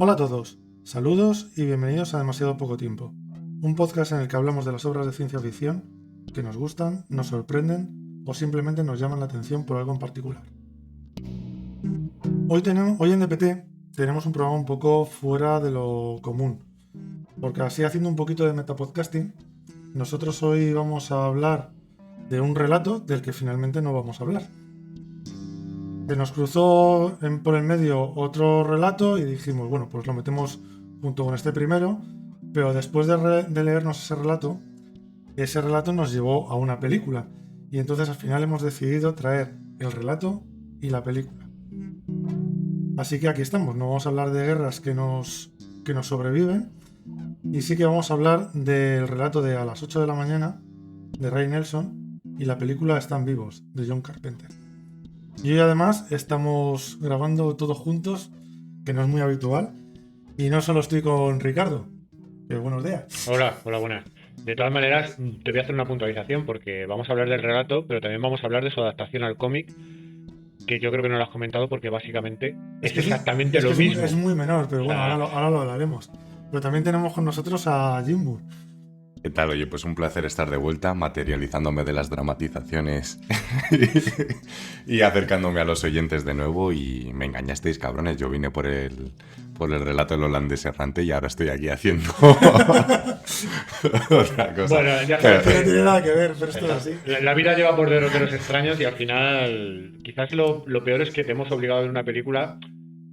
Hola a todos, saludos y bienvenidos a Demasiado Poco Tiempo, un podcast en el que hablamos de las obras de ciencia ficción que nos gustan, nos sorprenden o simplemente nos llaman la atención por algo en particular. Hoy en DPT tenemos un programa un poco fuera de lo común, porque así haciendo un poquito de metapodcasting, nosotros hoy vamos a hablar de un relato del que finalmente no vamos a hablar. Se nos cruzó por el medio otro relato y dijimos, bueno, pues lo metemos junto con este primero, pero después de leernos ese relato nos llevó a una película. Y entonces al final hemos decidido traer el relato y la película. Así que aquí estamos, no vamos a hablar de guerras que nos sobreviven, y sí que vamos a hablar del relato de A las 8 de la mañana, de Ray Nelson, y la película Están vivos, de John Carpenter. Y hoy además estamos grabando todos juntos, que no es muy habitual. Y no solo estoy con Ricardo, que buenos días. Hola, hola, buenas. De todas maneras, te voy a hacer una puntualización porque vamos a hablar del relato, pero también vamos a hablar de su adaptación al cómic, que yo creo que no lo has comentado porque básicamente Es es que, exactamente lo es mismo. muy menor, pero O bueno, sea, ahora lo hablaremos. Pero también tenemos con nosotros a Jimbo. ¿Qué tal? Oye, pues un placer estar de vuelta, materializándome de las dramatizaciones y acercándome a los oyentes de nuevo. Y me engañasteis, cabrones. Yo vine por el relato del holandés errante y ahora estoy aquí haciendo otra cosa. bueno, ya Pero, sabes Que no tiene que nada que ver, pero esto es así. la vida lleva por derroteros extraños y al final quizás lo peor es que te hemos obligado a ver una película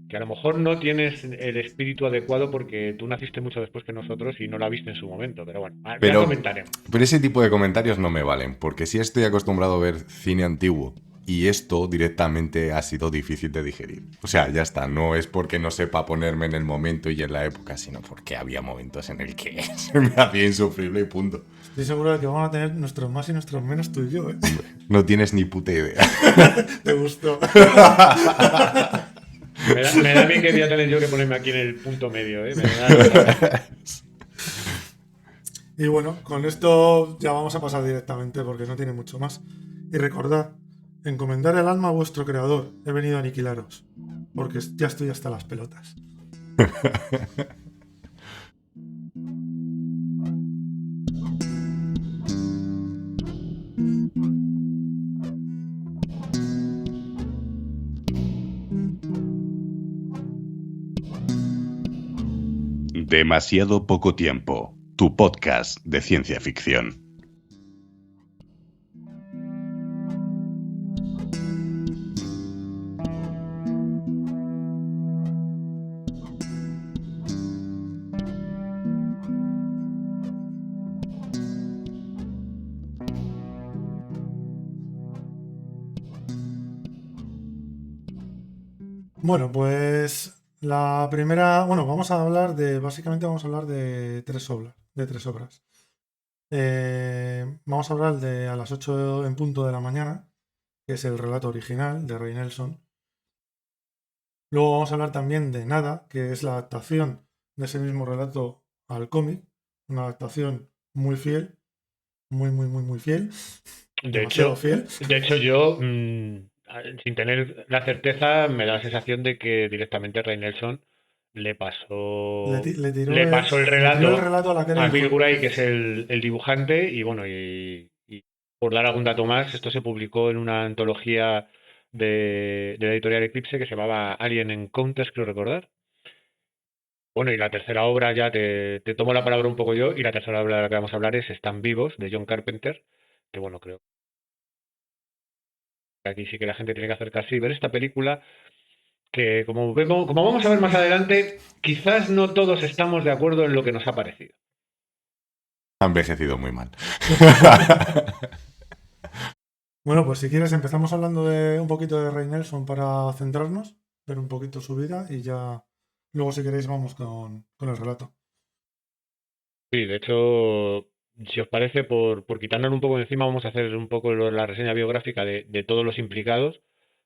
que a lo mejor no tienes el espíritu adecuado porque tú naciste mucho después que nosotros y no la viste en su momento. Pero bueno, ya pero, comentaremos. pero ese tipo de comentarios no me valen, porque si estoy acostumbrado a ver cine antiguo y esto directamente ha sido difícil de digerir. O sea, ya está, no es porque no sepa ponerme en el momento y en la época, sino porque había momentos en el que se me hacía insufrible y punto. Estoy seguro de que vamos a tener nuestros más y nuestros menos tú y yo, ¿eh? No tienes ni puta idea. Te gustó. Me da bien que voy a tener yo que ponerme aquí en el punto medio, ¿eh? Me da... Y bueno, con esto ya vamos a pasar directamente porque no tiene mucho más. Y recordad, encomendar el alma a vuestro creador. He venido a aniquilaros. Porque ya estoy hasta las pelotas. Demasiado poco tiempo, tu podcast de ciencia ficción. Bueno, pues la primera, bueno, básicamente vamos a hablar de tres obras. Vamos a hablar de A las 8 en punto de la mañana, que es el relato original de Ray Nelson. Luego vamos a hablar también de Nada, que es la adaptación de ese mismo relato al cómic, una adaptación muy fiel, muy fiel, De demasiado hecho, fiel. yo, sin tener la certeza, me da la sensación de que directamente Ray Nelson le pasó el Le tiró el relato relato a la cara y a dijo, Bill Gray, que es el dibujante, y bueno, y por dar algún dato más, esto se publicó en una antología de la editorial Eclipse que se llamaba Alien Encounters, creo recordar. Bueno, y la tercera obra, ya te tomo la palabra un poco yo, y la tercera obra de la que vamos a hablar es Están vivos, de John Carpenter, que bueno, creo que aquí sí que la gente tiene que acercarse y ver esta película, que como vamos a ver más adelante, quizás no todos estamos de acuerdo en lo que nos ha parecido. Ha envejecido muy mal. bueno, pues si quieres empezamos hablando de un poquito de Ray Nelson para centrarnos, ver un poquito su vida y ya luego si queréis vamos con el relato. Sí, de hecho, si os parece, por quitarnos un poco de encima, vamos a hacer un poco la reseña biográfica de todos los implicados,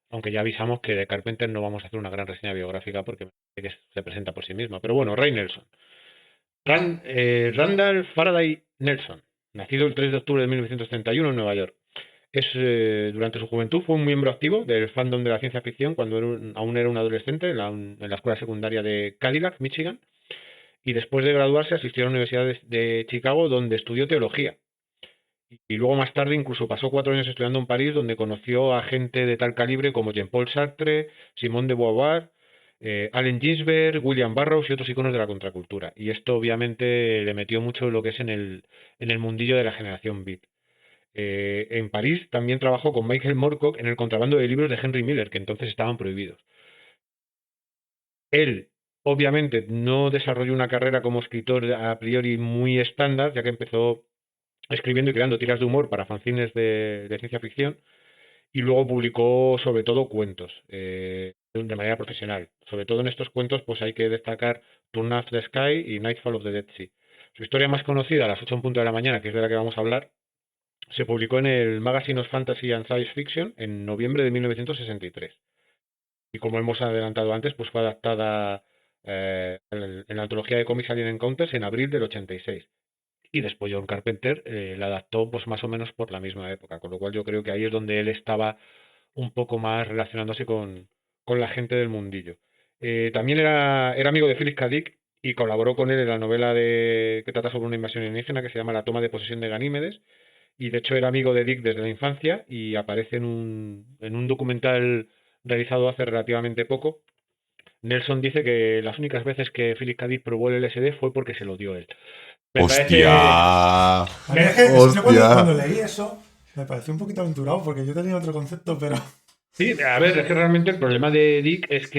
aunque ya avisamos que de Carpenter no vamos a hacer una gran reseña biográfica porque me parece que se presenta por sí misma. Pero bueno, Ray Nelson. Randall Faraday Nelson, nacido el 3 de octubre de 1931 en Nueva York. Durante su juventud fue un miembro activo del fandom de la ciencia ficción cuando aún era un adolescente en la escuela secundaria de Cadillac, Michigan, y después de graduarse asistió a la Universidad de Chicago, donde estudió teología. Y luego más tarde incluso pasó 4 años estudiando en París, donde conoció a gente de tal calibre como Jean-Paul Sartre, Simone de Beauvoir, Allen Ginsberg, William Burroughs y otros iconos de la contracultura. Y esto obviamente le metió mucho en lo que es en el mundillo de la generación beat. En París también trabajó con Michael Moorcock en el contrabando de libros de Henry Miller, que entonces estaban prohibidos. Él, obviamente, no desarrolló una carrera como escritor a priori muy estándar, ya que empezó escribiendo y creando tiras de humor para fanzines de ciencia ficción, y luego publicó sobre todo cuentos de manera profesional. Sobre todo en estos cuentos pues hay que destacar Turn Off the Sky y Nightfall of the Dead Sea. Su historia más conocida, a las 8 en punto de la mañana, que es de la que vamos a hablar, se publicó en el Magazine of Fantasy and Science Fiction en noviembre de 1963. Y como hemos adelantado antes, pues fue adaptada en la antología de cómics Alien Encounters en abril del 86. Y después John Carpenter la adaptó pues más o menos por la misma época, con lo cual yo creo que ahí es donde él estaba un poco más relacionándose con la gente del mundillo. También era amigo de Philip K. Dick y colaboró con él en la novela que trata sobre una invasión alienígena que se llama La toma de posesión de Ganímedes, y de hecho era amigo de Dick desde la infancia y aparece en un documental realizado hace relativamente poco. Nelson dice que las únicas veces que Philip K. Dick probó el LSD fue porque se lo dio él. Me ¡Hostia! parece... A mí es que yo cuando ¡Hostia! leí eso me pareció un poquito aventurado porque yo tenía otro concepto, pero Sí, a ver, es que realmente el problema de Dick es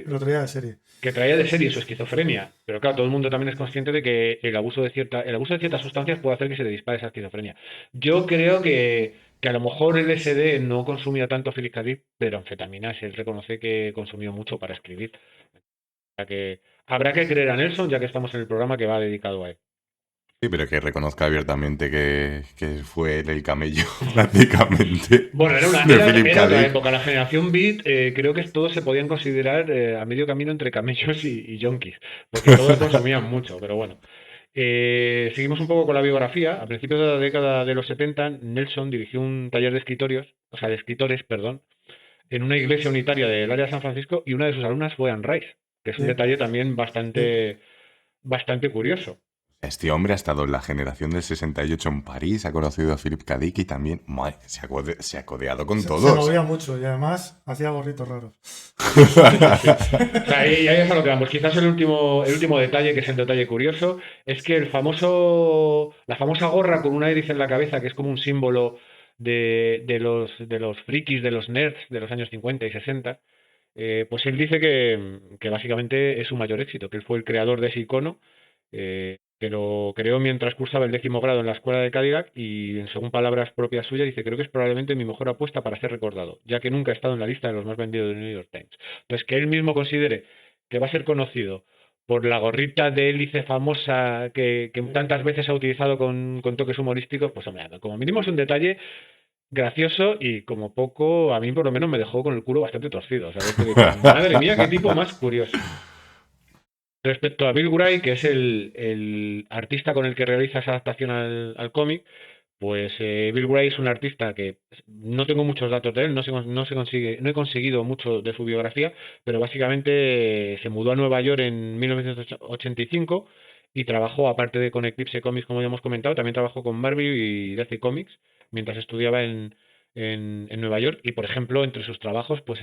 lo traía de serie. que traía de serie su esquizofrenia. Pero claro, todo el mundo también es consciente de que el abuso de ciertas sustancias puede hacer que se le dispare esa esquizofrenia. Yo creo que a lo mejor el LSD no consumía tanto Philip K. Dick, pero anfetaminas él reconoce que consumió mucho para escribir. O sea que habrá que creer a Nelson, ya que estamos en el programa que va dedicado a él. Sí, pero que reconozca abiertamente que fue él el camello, prácticamente, Bueno, era, una, de era, Philip era K. otra Dick. época. La generación Beat, creo que todos se podían considerar a medio camino entre camellos y yonkis, porque todos consumían mucho, pero bueno. Seguimos un poco con la biografía. A principios de la década de los 70, Nelson dirigió un taller de escritores, perdón, en una iglesia unitaria del área de San Francisco, y una de sus alumnas fue Anne Rice, que es un Sí, detalle también sí. bastante curioso. Este hombre ha estado en la generación del 68 en París, ha conocido a Philip K. Dick y también se ha codeado con Se todos. movía mucho y además hacía gorritos raros. Sí, sí. O sea, ahí es a lo que vamos. Quizás el último detalle, que es el detalle curioso, es que la famosa gorra con una hélice en la cabeza, que es como un símbolo de los frikis, de los nerds de los años 50 y 60, pues él dice que básicamente es su mayor éxito, que él fue el creador de ese icono, que lo creó mientras cursaba el 10º grado en la escuela de Cadillac, y según palabras propias suyas dice: creo que es probablemente mi mejor apuesta para ser recordado, ya que nunca ha estado en la lista de los más vendidos del New York Times. Entonces, que él mismo considere que va a ser conocido por la gorrita de hélice famosa que tantas veces ha utilizado con toques humorísticos, pues hombre, como mínimo es un detalle gracioso, y como poco, a mí por lo menos me dejó con el culo bastante torcido. O sea, esto que dices, madre mía, qué tipo más curioso. Respecto a Bill Gray, que es el artista con el que realiza esa adaptación al cómic, pues Bill Gray es un artista que no tengo muchos datos de él, no he conseguido mucho de su biografía, pero básicamente se mudó a Nueva York en 1985 y trabajó, aparte de con Eclipse Comics, como ya hemos comentado, también trabajó con Marvel y DC Comics mientras estudiaba en Nueva York. Y por ejemplo, entre sus trabajos, pues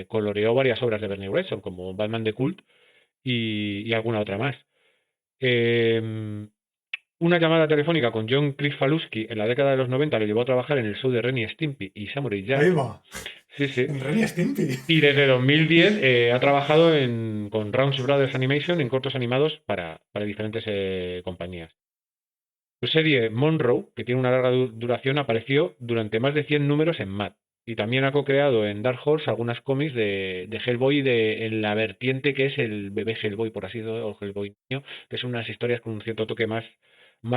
coloreó varias obras de Bernie Wrightson, como Batman the Cult y alguna otra más. Eh, una llamada telefónica con John Kricfalusi en la década de los 90 le llevó a trabajar en el show de Ren y Stimpy y Samurai Ahí Jack. va. Sí, sí. En Ren y Stimpy. Y desde 2010 ha trabajado con Rounds Brothers Animation en cortos animados para diferentes compañías. Su serie Monroe, que tiene una larga duración, apareció durante más de 100 números en Mad. Y también ha co-creado en Dark Horse algunas cómics de Hellboy en la vertiente que es el bebé Hellboy, por así decirlo, o Hellboy niño, que son unas historias con un cierto toque más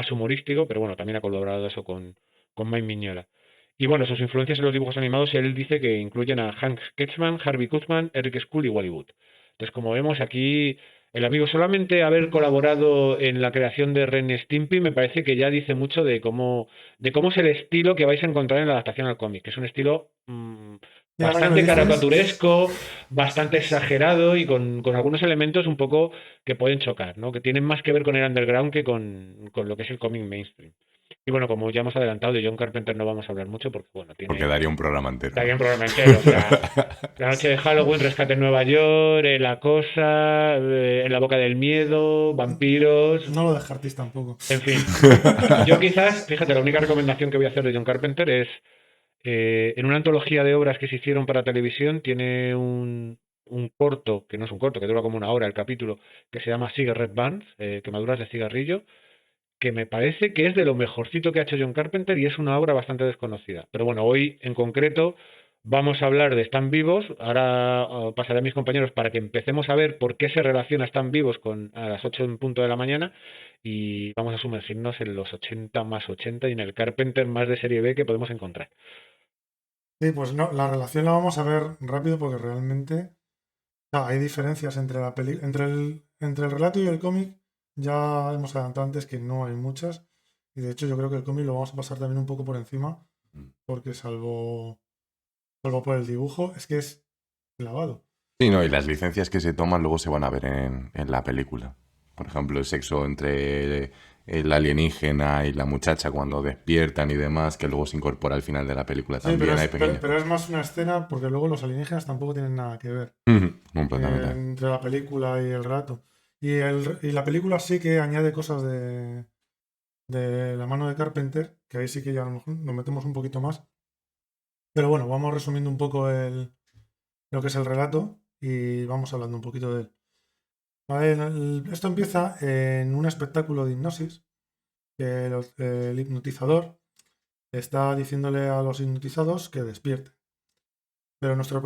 humorístico, pero bueno, también ha colaborado eso con Mike Mignola. Y bueno, sus influencias en los dibujos animados, él dice que incluyen a Hank Ketchman, Harvey Kurtzman, Eric Skrull y Wally Wood. Entonces, como vemos aquí, el amigo. Solamente haber colaborado en la creación de Ren y Stimpy me parece que ya dice mucho de cómo es el estilo que vais a encontrar en la adaptación al cómic, que es un estilo Y ahora que lo bastante dices, caricaturesco, bastante exagerado y con algunos elementos un poco que pueden chocar, ¿no? Que tienen más que ver con el underground que con lo que es el cómic mainstream. Y bueno, como ya hemos adelantado, de John Carpenter no vamos a hablar mucho porque, bueno, Porque tiene daría un programa entero, daría ¿no? un programa entero. O sea, La noche de Halloween, Rescate en Nueva York, La Cosa, En la Boca del Miedo, Vampiros, no lo dejartéis tampoco. en fin. Yo quizás, fíjate, la única recomendación que voy a hacer de John Carpenter es, en una antología de obras que se hicieron para televisión, tiene un corto, que no es un corto, que dura como una hora el capítulo, que se llama Cigarette Burns, quemaduras de cigarrillo, que me parece que es de lo mejorcito que ha hecho John Carpenter y es una obra bastante desconocida. Pero bueno, hoy en concreto vamos a hablar de Están vivos. Ahora pasaré a mis compañeros para que empecemos a ver por qué se relaciona Están vivos con a las 8 en punto de la mañana y vamos a sumergirnos en los 80 más 80 y en el Carpenter más de serie B que podemos encontrar. Sí, pues no, la relación la vamos a ver rápido porque realmente hay diferencias entre entre el relato y el cómic. Ya hemos adelantado antes que no hay muchas. Y de hecho yo creo que el cómic lo vamos a pasar también un poco por encima. Porque salvo por el dibujo, es que es clavado. Sí, no, y las licencias que se toman luego se van a ver en la película. Por ejemplo, el sexo entre el alienígena y la muchacha cuando despiertan y demás, que luego se incorpora al final de la película Sí, también, hay pequeños. pero es más una escena porque luego los alienígenas tampoco tienen nada que ver Completamente. entre la película y el relato. Y la película sí que añade cosas de la mano de Carpenter, que ahí sí que ya a lo mejor nos metemos un poquito más. Pero bueno, vamos resumiendo un poco lo que es el relato y vamos hablando un poquito de él. Vale, esto empieza en un espectáculo de hipnosis que el hipnotizador está diciéndole a los hipnotizados que despierten. Pero nuestro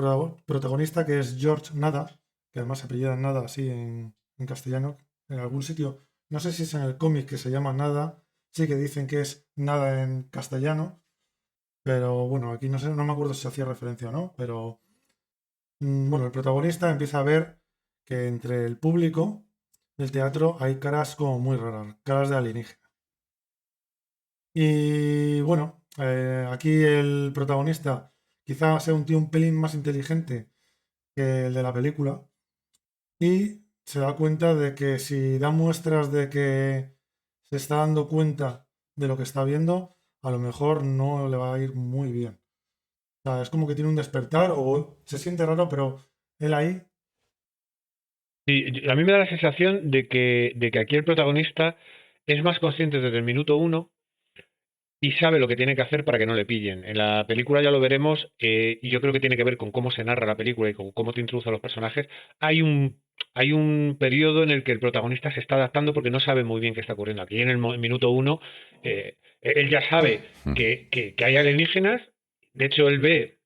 protagonista, que es George Nada, que además se apellida Nada así en castellano, en algún sitio, no sé si es en el cómic que se llama Nada, sí que dicen que es Nada en castellano, pero bueno, aquí no sé, no me acuerdo si hacía referencia o no, pero bueno, el protagonista empieza a ver que entre el público del teatro hay caras como muy raras, caras de alienígena. Y bueno, aquí el protagonista quizá sea un tío un pelín más inteligente que el de la película y se da cuenta de que si da muestras de que se está dando cuenta de lo que está viendo, a lo mejor no le va a ir muy bien. O sea, es como que tiene un despertar o se siente raro, pero él ahí, Y a mí me da la sensación de que aquí el protagonista es más consciente desde el minuto uno y sabe lo que tiene que hacer para que no le pillen. En la película ya lo veremos, y yo creo que tiene que ver con cómo se narra la película y con cómo te introduce a los personajes. Hay un periodo en el que el protagonista se está adaptando porque no sabe muy bien qué está ocurriendo. Aquí en el minuto uno, él ya sabe que hay alienígenas. De hecho, él ve,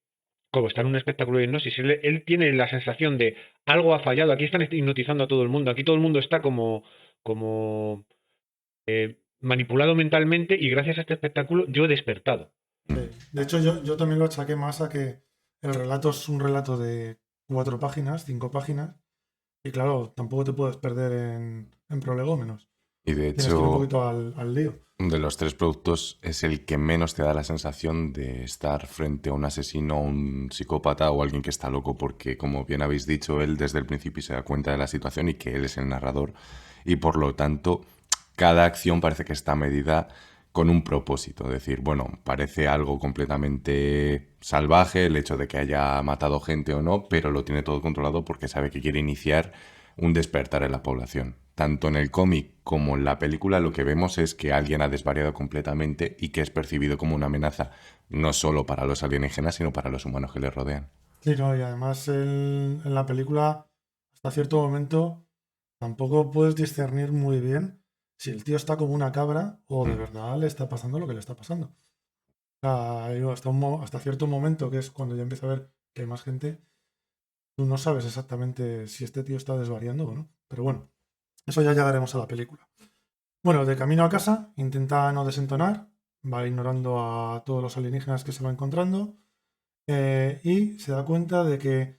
como está en un espectáculo de hipnosis, él tiene la sensación de algo ha fallado. Aquí están hipnotizando a todo el mundo. Aquí todo el mundo está como manipulado mentalmente y gracias a este espectáculo yo he despertado. de hecho yo también lo achaqué más a que el relato es un relato de 4 páginas, 5 páginas, y claro, tampoco te puedes perder en prolegómenos. Y de Tienes que ir un hecho, poquito al lío. de los tres productos es el que menos te da la sensación de estar frente a un asesino, un psicópata o alguien que está loco, porque como bien habéis dicho, él desde el principio se da cuenta de la situación y que él es el narrador y por lo tanto cada acción parece que está medida con un propósito. Es decir, bueno, parece algo completamente salvaje el hecho de que haya matado gente o no, pero lo tiene todo controlado porque sabe que quiere iniciar un despertar en la población. Tanto en el cómic como en la película lo que vemos es que alguien ha desvariado completamente y que es percibido como una amenaza, no solo para los alienígenas, sino para los humanos que le rodean. Sí, no, y además en la película, hasta cierto momento, tampoco puedes discernir muy bien si el tío está como una cabra o de verdad le está pasando lo que le está pasando. O sea, digo, hasta cierto momento, que es cuando ya empieza a ver que hay más gente, tú no sabes exactamente si este tío está desvariando o no. Pero bueno, eso ya llegaremos a la película. Bueno, de camino a casa, intenta no desentonar, va ignorando a todos los alienígenas que se va encontrando, y se da cuenta de que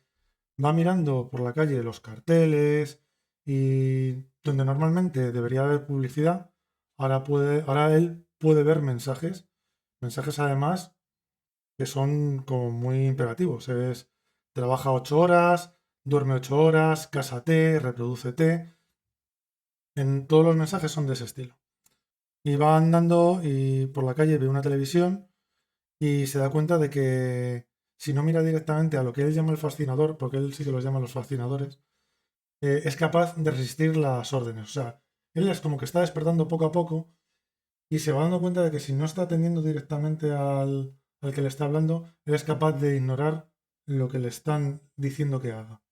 va mirando por la calle los carteles y donde normalmente debería haber publicidad, ahora él puede ver mensajes además que son como muy imperativos. Es trabaja 8 horas, duerme 8 horas, cásate, reprodúcete. En todos los mensajes son de ese estilo. Y va andando y por la calle ve una televisión y se da cuenta de que si no mira directamente a lo que él llama el fascinador, porque él sí que los llama los fascinadores, es capaz de resistir las órdenes. O sea, él es como que está despertando poco a poco y se va dando cuenta de que si no está atendiendo directamente al que le está hablando, él es capaz de ignorar lo que le están diciendo que haga.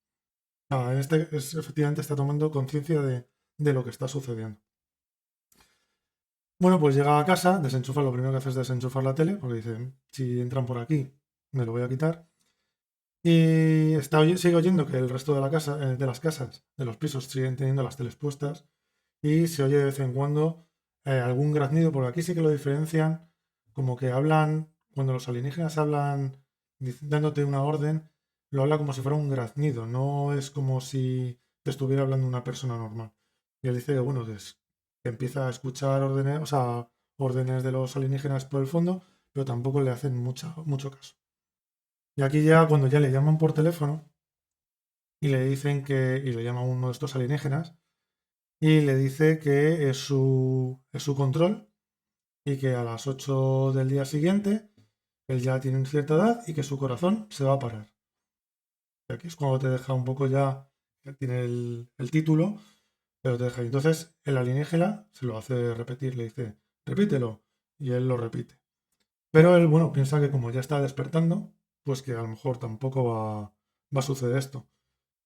En efectivamente está tomando conciencia de lo que está sucediendo. Bueno, pues llega a casa, desenchufa, lo primero que hace es desenchufar la tele, porque dice, si entran por aquí, me lo voy a quitar. Y sigue oyendo que el resto de de las casas, de los pisos, siguen teniendo las teles puestas. Y se oye de vez en cuando algún graznido, porque aquí sí que lo diferencian, como que hablan, cuando los alienígenas hablan dándote una orden, lo habla como si fuera un graznido, no es como si te estuviera hablando una persona normal. Y él dice que, bueno, que empieza a escuchar órdenes, o sea, órdenes de los alienígenas por el fondo, pero tampoco le hacen mucho caso. Y aquí ya, cuando ya le llaman por teléfono y le dicen y le llama uno de estos alienígenas, y le dice que es su control y que a las 8 del día siguiente él ya tiene cierta edad y que su corazón se va a parar. Y aquí es cuando te deja un poco ya, que tiene el título, pero te deja. Y entonces el alienígena se lo hace repetir, le dice, repítelo, y él lo repite. Pero él, bueno, piensa que como ya está despertando, pues que a lo mejor tampoco va a suceder esto.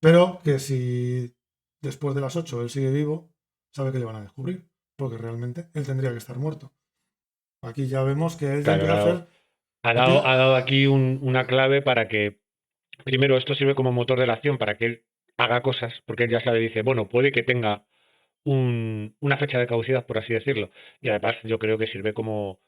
Pero que si después de las 8 él sigue vivo, sabe que le van a descubrir, porque realmente él tendría que estar muerto. Aquí ya vemos que él ya Claro, empieza a hacer... ha dado aquí una clave para que, primero, esto sirve como motor de la acción para que él haga cosas, porque él ya sabe, dice, bueno, puede que tenga una fecha de caducidad, por así decirlo. Y además yo creo que sirve como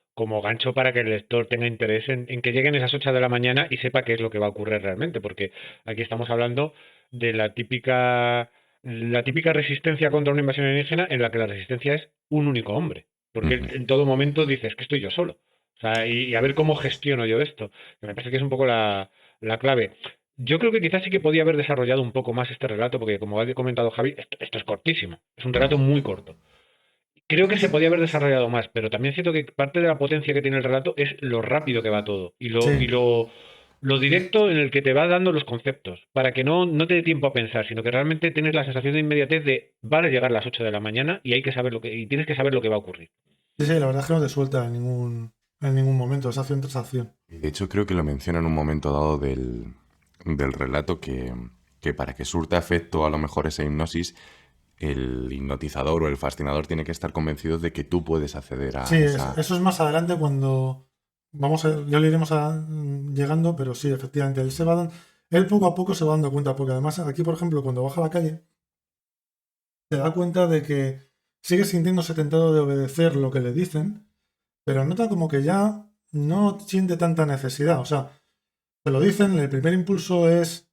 gancho para que el lector tenga interés en que lleguen esas 8 de la mañana y sepa qué es lo que va a ocurrir realmente, porque aquí estamos hablando de la típica resistencia contra una invasión alienígena en la que la resistencia es un único hombre, porque él en todo momento dices que estoy yo solo. O sea, y a ver cómo gestiono yo esto. Que me parece que es un poco la clave. Yo creo que quizás sí que podía haber desarrollado un poco más este relato, porque como ha comentado Javi, esto es cortísimo, es un relato muy corto. Creo que se podía haber desarrollado más, pero también siento que parte de la potencia que tiene el relato es lo rápido que va todo y Sí, lo directo en el que te va dando los conceptos, para que no te dé tiempo a pensar, sino que realmente tienes la sensación de inmediatez de van a llegar las 8 de la mañana y hay que saber y tienes que saber lo que va a ocurrir. sí, la verdad es que no te suelta en ningún momento, es acción tras acción. De hecho, creo que lo menciona en un momento dado del relato que para que surta efecto a lo mejor esa hipnosis, el hipnotizador o el fascinador tiene que estar convencido de que tú puedes acceder Sí, a esa... eso es más adelante cuando ya le iremos llegando, pero sí, efectivamente, él poco a poco se va dando cuenta, porque además aquí, por ejemplo, cuando baja a la calle, se da cuenta de que sigue sintiéndose tentado de obedecer lo que le dicen, pero nota como que ya no siente tanta necesidad. O sea, te lo dicen, el primer impulso es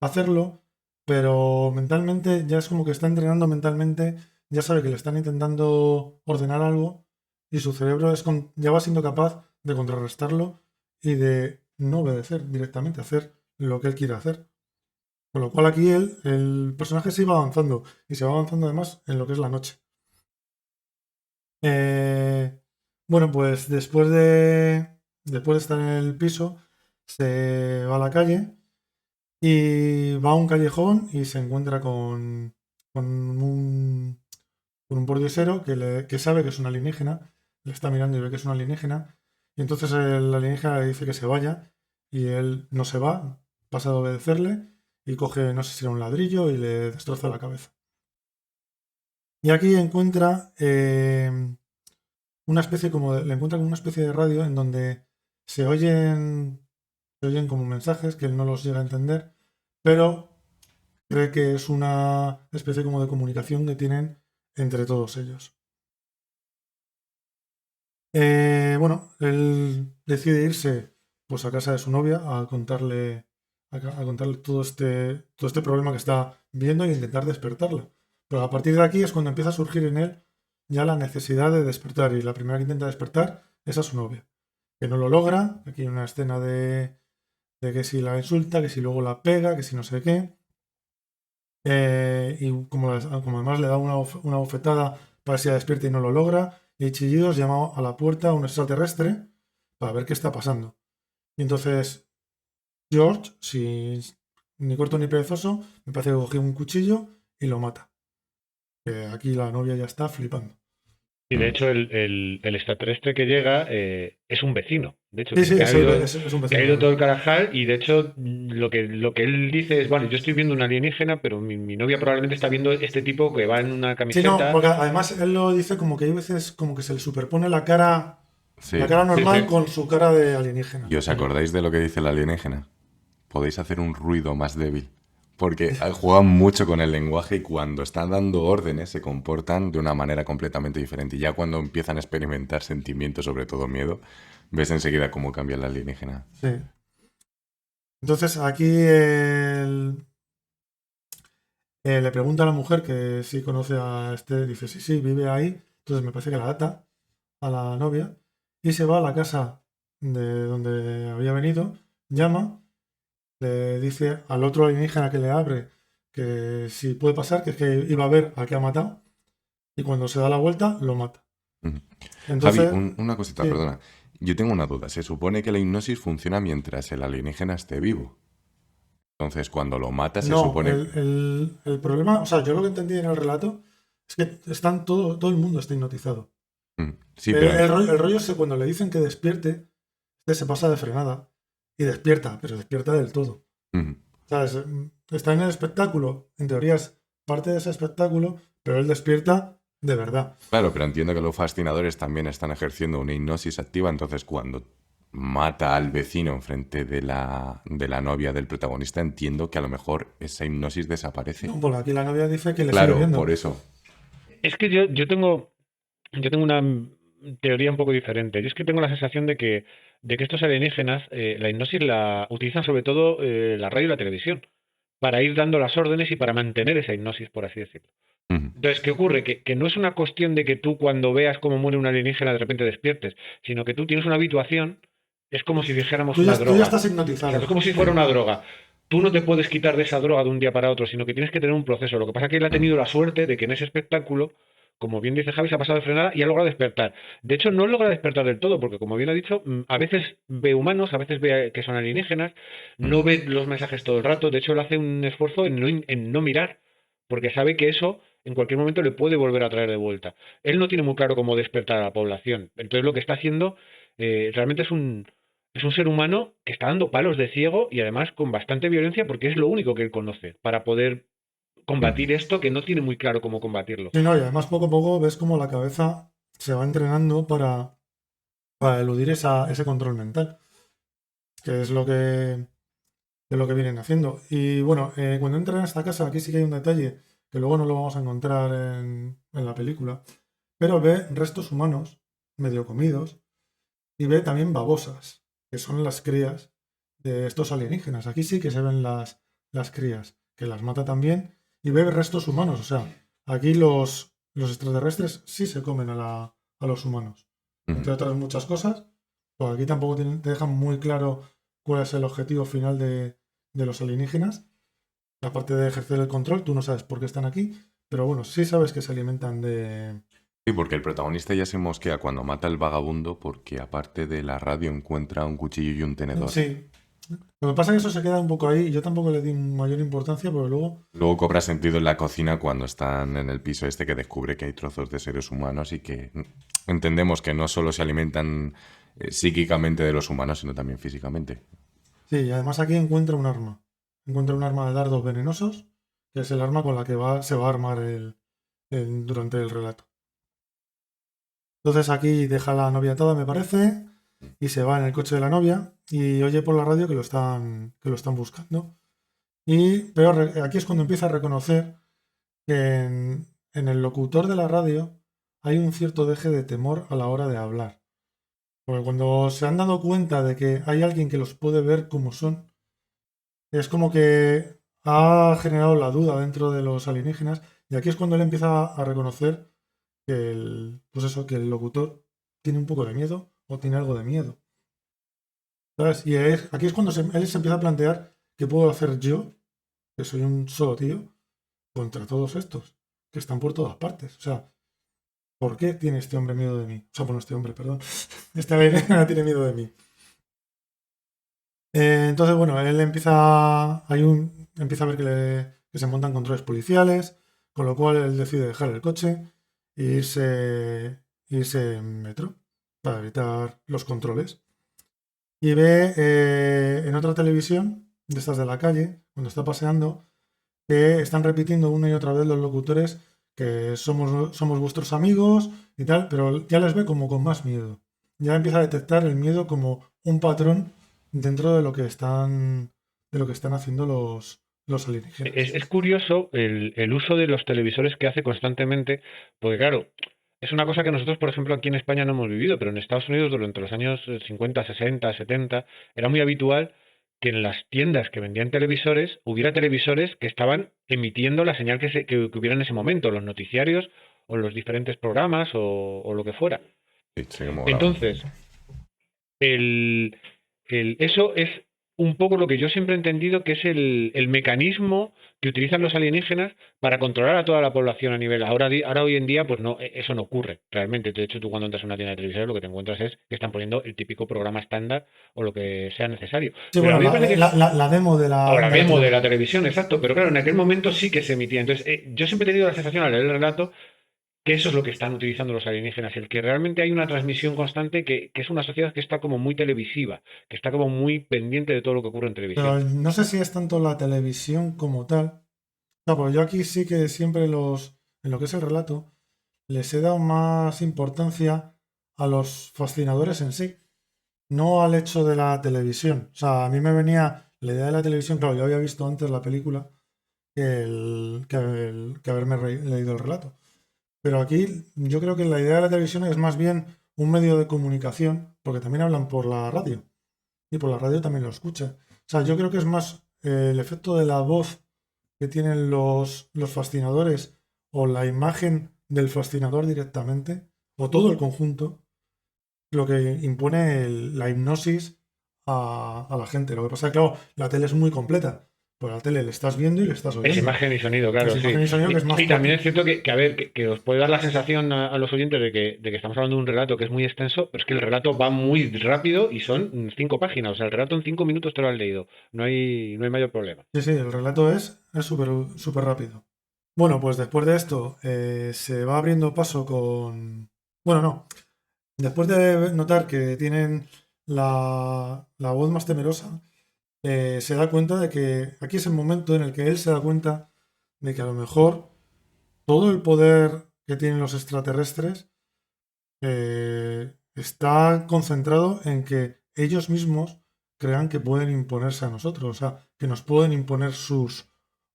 hacerlo, pero mentalmente ya es como que está entrenando mentalmente, ya sabe que le están intentando ordenar algo y su cerebro ya va siendo capaz de contrarrestarlo y de no obedecer directamente, hacer lo que él quiere hacer. Con lo cual aquí el personaje se va avanzando y se va avanzando además en lo que es la noche. Eh, bueno, pues después de estar en el piso, se va a la calle y va a un callejón y se encuentra con un, con un pordiosero que sabe que es un alienígena, le está mirando y ve que es un alienígena, y entonces el alienígena le dice que se vaya y él no se va, pasa de obedecerle y coge, no sé si era un ladrillo y le destroza la cabeza. Y aquí encuentra le encuentra como una especie de radio en donde se oyen, se oyen como mensajes que él no los llega a entender, pero cree que es una especie como de comunicación que tienen entre todos ellos. Bueno, él decide irse pues a casa de su novia a contarle todo este problema que está viendo e intentar despertarla. Pero a partir de aquí es cuando empieza a surgir en él ya la necesidad de despertar. Y la primera que intenta despertar es a su novia. Que no lo logra. Aquí hay una escena de que si la insulta, que si luego la pega, que si no sé qué. Y como además le da una bofetada para que se despierta y no lo logra. Y hay chillidos, llama a la puerta a un extraterrestre para ver qué está pasando. Y entonces George, sin ni corto ni perezoso, me parece que cogió un cuchillo y lo mata. Aquí la novia ya está flipando. Y de hecho, el extraterrestre que llega es un vecino. De hecho, Sí, que es un ha ido vecino. todo el Carajal y de hecho lo que él dice es, bueno, yo estoy viendo un alienígena, pero mi novia probablemente está viendo este tipo que va en una Sí, no, camiseta. porque además él lo dice como que hay veces como que se le superpone la cara Sí. Sí, normal sí. con su cara de alienígena. ¿Y os acordáis de lo que dice el alienígena? Podéis hacer un ruido más débil. Porque juegan mucho con el lenguaje y cuando están dando órdenes se comportan de una manera completamente diferente. Y ya cuando empiezan a experimentar sentimientos, sobre todo miedo, ves enseguida cómo cambia el alienígena. Sí. Entonces aquí le pregunta a la mujer que si conoce a este, dice sí, vive ahí. Entonces me parece que la ata a la novia y se va a la casa de donde había venido, llama, le dice al otro alienígena que le abre que si puede pasar, que es que iba a ver al que ha matado y cuando se da la vuelta lo mata. Ujú. Javi, Entonces, una cosita, sí, perdona. Yo tengo una duda. Se supone que la hipnosis funciona mientras el alienígena esté vivo. Entonces, cuando lo mata, se no, supone... el problema, o sea, yo lo que entendí en el relato es que están todo el mundo está hipnotizado. Sí, pero... El rollo es que cuando le dicen que despierte, este se pasa de frenada y despierta, pero despierta del todo. Ujú. ¿Sabes? Está en el espectáculo, en teoría es parte de ese espectáculo, pero él despierta de verdad. Claro, pero entiendo que los fascinadores también están ejerciendo una hipnosis activa, entonces cuando mata al vecino enfrente de la novia del protagonista, entiendo que a lo mejor esa hipnosis desaparece. No, porque aquí la novia dice que le sigue Claro, viendo. por eso. Es que yo tengo una teoría un poco diferente. Yo es que tengo la sensación de que estos alienígenas, la hipnosis la utilizan sobre todo la radio y la televisión, para ir dando las órdenes y para mantener esa hipnosis, por así decirlo. Ujú. Entonces, ¿qué ocurre? Que no es una cuestión de que tú cuando veas cómo muere un alienígena de repente despiertes, sino que tú tienes una habituación, es como si dijéramos una Tú ya droga. estás O sea, es hipnotizado. como si fuera una droga. Tú no te puedes quitar de esa droga de un día para otro, sino que tienes que tener un proceso. Lo que pasa es que él ha tenido la suerte de que en ese espectáculo, como bien dice Javi, se ha pasado de frenada y ha logrado despertar. De hecho, no logra despertar del todo, porque como bien ha dicho, a veces ve humanos, a veces ve que son alienígenas, no ve los mensajes todo el rato. De hecho, él hace un esfuerzo en no mirar, porque sabe que eso en cualquier momento le puede volver a traer de vuelta. Él no tiene muy claro cómo despertar a la población. Entonces, lo que está haciendo realmente es un ser humano que está dando palos de ciego y además con bastante violencia porque es lo único que él conoce para poder combatir Ujú. esto que no tiene muy claro cómo combatirlo. Sí, no, y además poco a poco ves como la cabeza se va entrenando para eludir ese control mental, que es lo que vienen haciendo. Y bueno, cuando entran a esta casa, aquí sí que hay un detalle que luego no lo vamos a encontrar en la película, pero ve restos humanos medio comidos y ve también babosas, que son las crías de estos alienígenas. Aquí sí que se ven las crías, que las mata también, y ve restos humanos. O sea, aquí los extraterrestres sí se comen a los humanos, entre Ujú. otras muchas cosas. Pues aquí tampoco te dejan muy claro cuál es el objetivo final de los alienígenas. Aparte de ejercer el control, tú no sabes por qué están aquí, pero bueno, sí sabes que se alimentan de... Sí, porque el protagonista ya se mosquea cuando mata al vagabundo porque aparte de la radio encuentra un cuchillo y un tenedor. Sí. Lo que pasa es que eso se queda un poco ahí. Yo tampoco le di mayor importancia, pero luego... Luego cobra sentido en la cocina cuando están en el piso este que descubre que hay trozos de seres humanos y que entendemos que no solo se alimentan psíquicamente de los humanos, sino también físicamente. Sí, y además aquí encuentra un arma. Encuentra un arma de dardos venenosos, que es el arma con la que se va a armar durante el relato. Entonces aquí deja a la novia atada, me parece, y se va en el coche de la novia y oye por la radio que lo están buscando. Pero aquí es cuando empieza a reconocer que en el locutor de la radio hay un cierto deje de temor a la hora de hablar. Porque cuando se han dado cuenta de que hay alguien que los puede ver como son, es como que ha generado la duda dentro de los alienígenas y aquí es cuando él empieza a reconocer que pues eso, que el locutor tiene un poco de miedo o tiene algo de miedo. ¿Sabes? Y aquí es cuando él se empieza a plantear qué puedo hacer yo, que soy un solo tío, contra todos estos, que están por todas partes. O sea, ¿por qué tiene este hombre miedo de mí? O sea, bueno, este hombre, perdón. Este alienígena tiene miedo de mí. Entonces, bueno, él empieza a ver que se montan controles policiales, con lo cual él decide dejar el coche e irse en metro para evitar los controles. Y ve en otra televisión, de estas de la calle, cuando está paseando, que están repitiendo una y otra vez los locutores que somos vuestros amigos y tal, pero ya les ve como con más miedo. Ya empieza a detectar el miedo como un patrón dentro de lo que están haciendo los alienígenas. Es curioso el uso de los televisores que hace constantemente, porque claro, es una cosa que nosotros, por ejemplo, aquí en España no hemos vivido, pero en Estados Unidos durante los años 50, 60, 70, era muy habitual que en las tiendas que vendían televisores hubiera televisores que estaban emitiendo la señal que hubiera en ese momento, los noticiarios o los diferentes programas o lo que fuera. Sí, sí que molaba. Entonces, el, eso es un poco lo que yo siempre he entendido que es el mecanismo que utilizan los alienígenas para controlar a toda la población a nivel. Ahora hoy en día, pues no, eso no ocurre realmente. De hecho, tú cuando entras a una tienda de televisión lo que te encuentras es que están poniendo el típico programa estándar o lo que sea necesario. Sí, Pero a bueno, mí me parece que la demo de o la, la la demo intro. de la televisión, exacto. Pero claro, en aquel momento sí que se emitía. Entonces, yo siempre he tenido la sensación al leer el relato que eso es lo que están utilizando los alienígenas, el que realmente hay una transmisión constante que es una sociedad que está como muy televisiva, que está como muy pendiente de todo lo que ocurre en Pero televisión. no sé si es tanto la televisión como tal. No, pues yo aquí sí que siempre en lo que es el relato, les he dado más importancia a los fascinadores en sí, no al hecho de la televisión. O sea, a mí me venía la idea de la televisión, claro, yo había visto antes la película que haberme leído el relato. Pero aquí yo creo que la idea de la televisión es más bien un medio de comunicación, porque también hablan por la radio y por la radio también lo escucha. O sea, yo creo que es más el efecto de la voz que tienen los fascinadores o la imagen del fascinador directamente, o todo el conjunto, lo que impone la hipnosis a la gente. Lo que pasa es que, claro, la tele es muy completa. Pues la tele le estás viendo y le estás Es oyendo. imagen y sonido, Es claro, sí. imagen y sonido que es más Y también es potente. cierto que a ver, que os puede dar la sensación a los oyentes de que estamos hablando de un relato que es muy extenso, pero es que el relato va muy rápido y son 5 páginas. O sea, el relato en 5 minutos te lo has leído. No hay mayor problema. Sí, sí, el relato es súper súper rápido. Bueno, pues después de esto se va abriendo paso con... Bueno, no. Después de notar que tienen la voz más temerosa, se da cuenta de que aquí es el momento en el que él se da cuenta de que a lo mejor todo el poder que tienen los extraterrestres está concentrado en que ellos mismos crean que pueden imponerse a nosotros, o sea, que nos pueden imponer sus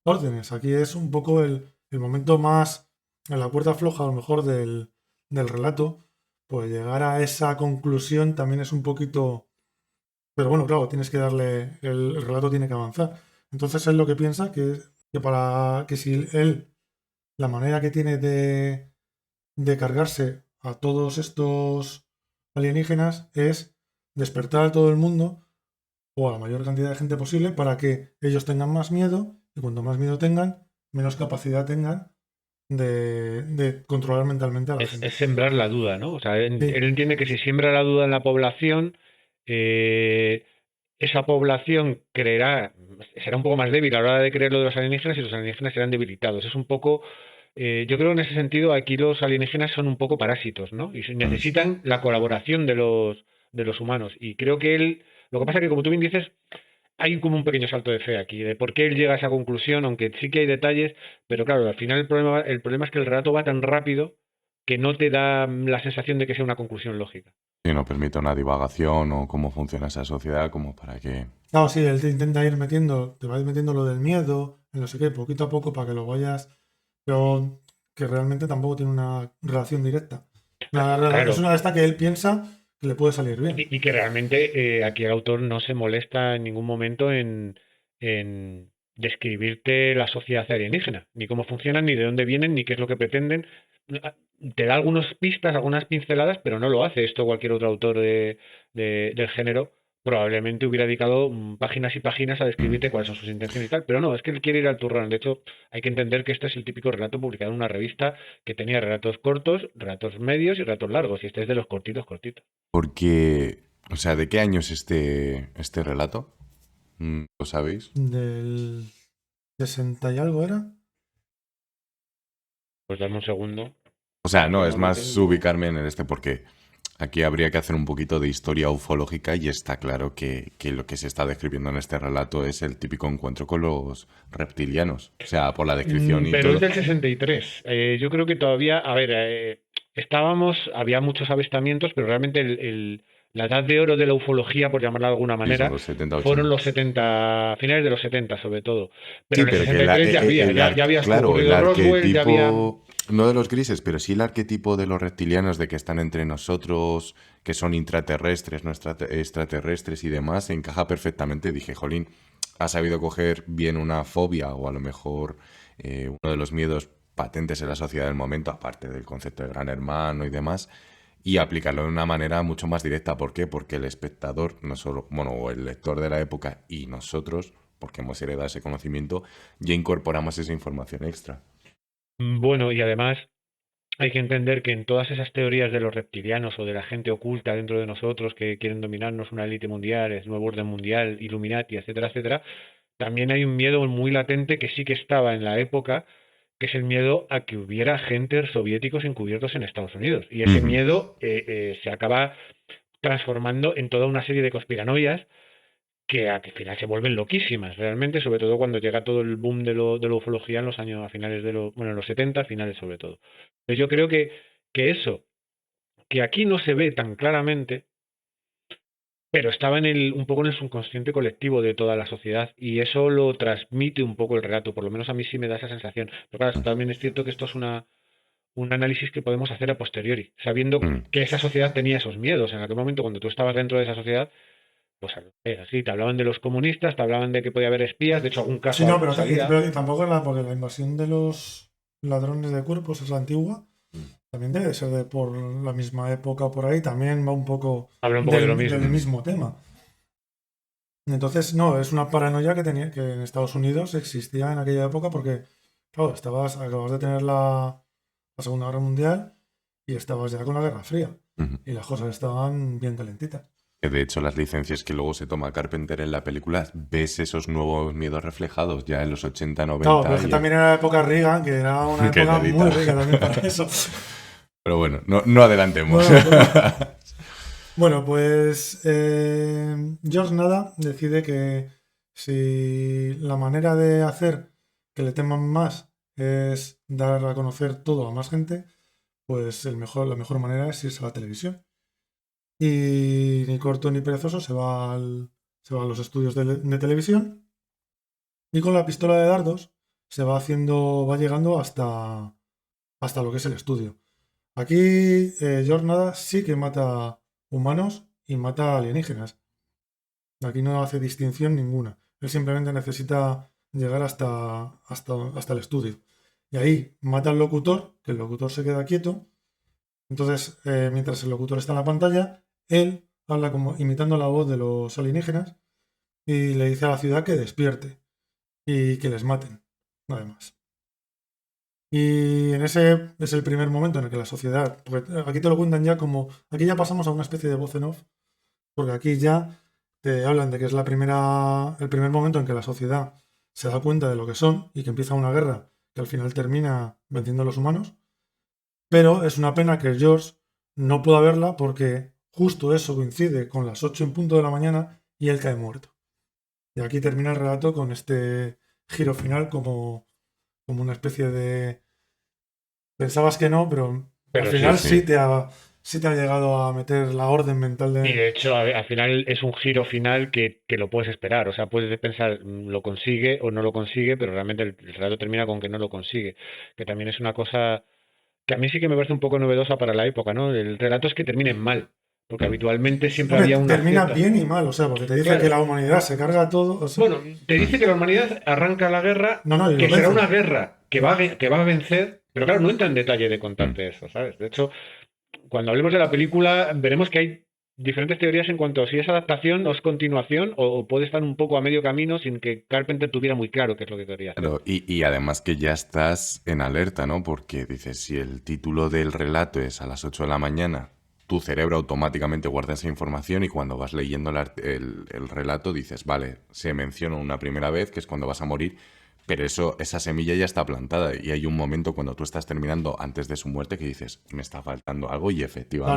órdenes. Aquí es un poco el momento más en la cuerda floja, a lo mejor, del relato. Pues llegar a esa conclusión también es un poquito... Pero bueno, claro, tienes que darle... El relato tiene que avanzar. Entonces él lo que piensa que para que si él, la manera que tiene de cargarse a todos estos alienígenas es despertar a todo el mundo o a la mayor cantidad de gente posible para que ellos tengan más miedo y cuanto más miedo tengan, menos capacidad tengan de controlar mentalmente a la Es gente. sembrar la duda, ¿no? O sea, él Sí, entiende que si siembra la duda en la población, eh, esa población será un poco más débil a la hora de creer lo de los alienígenas y los alienígenas serán debilitados. Es un poco, yo creo en ese sentido aquí los alienígenas son un poco parásitos, ¿no? Y Mm. necesitan la colaboración de los humanos. Y creo que lo que pasa es que como tú bien dices, hay como un pequeño salto de fe aquí, de por qué él llega a esa conclusión, aunque sí que hay detalles, pero claro, al final el problema es que el relato va tan rápido que no te da la sensación de que sea una conclusión lógica. Sí, no permite una divagación o cómo funciona esa sociedad como para que... claro, sí, él te intenta ir metiendo, te va a ir metiendo lo del miedo, en no sé qué, poquito a poco para que lo vayas, pero que realmente tampoco tiene una relación directa. Es Claro, una de estas que él piensa que le puede salir bien. y que realmente aquí el autor no se molesta en ningún momento en describirte la sociedad alienígena, ni cómo funcionan, ni de dónde vienen, ni qué es lo que pretenden. Te da algunas pistas, algunas pinceladas, pero no lo hace. Esto cualquier otro autor del género probablemente hubiera dedicado páginas y páginas a describirte cuáles son sus intenciones y tal, pero no, es que él quiere ir al turrón. De hecho, hay que entender que este es el típico relato publicado en una revista que tenía relatos cortos, relatos medios y relatos largos, y este es de los cortitos, cortitos. Porque, o sea, ¿de qué año es este relato? ¿Lo sabéis? Del 60 y algo era. Pues dame un segundo. O sea, no, Que es no lo más tengo. ubicarme en el porque aquí habría que hacer un poquito de historia ufológica y está claro que lo que se está describiendo en este relato es el típico encuentro con los reptilianos. O sea, por la descripción y Pero es todo. del 63. Yo creo que todavía, a ver, había muchos avistamientos, pero realmente la edad de oro de la ufología, por llamarla de alguna Sí, son manera, los 70, fueron 80. los 70, finales de los 70 sobre todo. Pero Sí, en el pero que 63 ya había, ya había claro, el ocurrido Roswell, ya había... arquetipo, no de los grises, pero sí el arquetipo de los reptilianos de que están entre nosotros, que son intraterrestres, no extraterrestres y demás, encaja perfectamente. Dije, jolín, ha sabido coger bien una fobia o a lo mejor uno de los miedos patentes en la sociedad del momento, aparte del concepto de gran hermano y demás, y aplicarlo de una manera mucho más directa. ¿Por qué? Porque el espectador, no solo, bueno, o el lector de la época y nosotros, porque hemos heredado ese conocimiento, ya incorporamos esa información extra. Bueno, y además hay que entender que en todas esas teorías de los reptilianos o de la gente oculta dentro de nosotros que quieren dominarnos, una élite mundial, el nuevo orden mundial, Illuminati, etcétera, etcétera, también hay un miedo muy latente que sí que estaba en la época, que es el miedo a que hubiera agentes soviéticos encubiertos en Estados Unidos. Y ese Ujú. miedo se acaba transformando en toda una serie de conspiranoias que al final se vuelven loquísimas, realmente, sobre todo cuando llega todo el boom de la ufología en los años, a finales bueno, en los 70, finales sobre todo. Entonces yo creo que eso, que aquí no se ve tan claramente, pero estaba un poco en el subconsciente colectivo de toda la sociedad y eso lo transmite un poco el relato, por lo menos a mí sí me da esa sensación. Pero claro, también es cierto que esto es un análisis que podemos hacer a posteriori, sabiendo Mm. que esa sociedad tenía esos miedos. En aquel momento, cuando tú estabas dentro de esa sociedad, pues era así, te hablaban de los comunistas, te hablaban de que podía haber espías, de hecho algún Sí, caso no, pero, salía. pero tampoco porque la invasión de los ladrones de cuerpos es la antigua. También debe ser de por la misma época por ahí. También va un poco Habla un poco de lo del mismo. mismo tema. Entonces, no, es una paranoia que en Estados Unidos existía en aquella época porque, claro, acabas de tener la Segunda Guerra Mundial y estabas ya con la Guerra Fría. Ujú. Y las cosas estaban bien calentitas. Que de hecho, las licencias que luego se toma Carpenter en la película, ves esos nuevos miedos reflejados ya en los 80, Claro, pero 90 es que y también era la época Reagan, que era una qué época muy telita. rica también para eso. Pero bueno, no adelantemos. Bueno, bueno, pues George Nada decide que si la manera de hacer que le teman más es dar a conocer todo a más gente, pues la mejor manera es irse a la televisión. Y ni corto ni perezoso se va a los estudios de televisión y con la pistola de dardos va llegando hasta lo que es el estudio. Aquí George Nada sí que mata humanos y mata alienígenas. Aquí no hace distinción ninguna. Él simplemente necesita llegar hasta el estudio. Y ahí mata al locutor, que el locutor se queda quieto. Entonces, mientras el locutor está en la pantalla, él habla como imitando la voz de los alienígenas y le dice a la ciudad que despierte y que les maten. Nada más. Y en ese es el primer momento en el que la sociedad, porque aquí te lo cuentan ya como, aquí ya pasamos a una especie de voz en off, porque aquí ya te hablan de que es el primer momento en que la sociedad se da cuenta de lo que son y que empieza una guerra que al final termina venciendo a los humanos. Pero es una pena que George no pueda verla porque justo eso coincide con las 8 en punto de la mañana y él cae muerto. Y aquí termina el relato con este giro final como una especie de... Pensabas que no, pero al Pero sí. final Sí. sí te ha llegado a meter la orden mental Y de... de hecho, al final es un giro final que lo puedes esperar. O sea, puedes pensar, lo consigue o no lo consigue, pero realmente el relato termina con que no lo consigue. Que también es una cosa que a mí sí que me parece un poco novedosa para la época, ¿no? El relato es que terminen mal. Porque habitualmente siempre Hombre, había una termina cierta... bien y mal, o sea, porque te dice Claro. que la humanidad se carga todo. O sea, Bueno, te dice que la humanidad arranca la guerra, no, no, y lo que será vence. una guerra que va a vencer, pero claro, no entra en detalle de contarte eso, ¿sabes? De hecho, cuando hablemos de la película, veremos que hay diferentes teorías en cuanto a si es adaptación o es continuación, o puede estar un poco a medio camino sin que Carpenter tuviera muy claro qué es lo que quería hacer. Claro, y además que ya estás en alerta, ¿no? Porque dices, si el título del relato es a las 8 de la mañana, tu cerebro automáticamente guarda esa información y cuando vas leyendo el relato dices, vale, se menciona una primera vez, que es cuando vas a morir, pero esa semilla ya está plantada y hay un momento cuando tú estás terminando antes de su muerte que dices, me está faltando algo y No,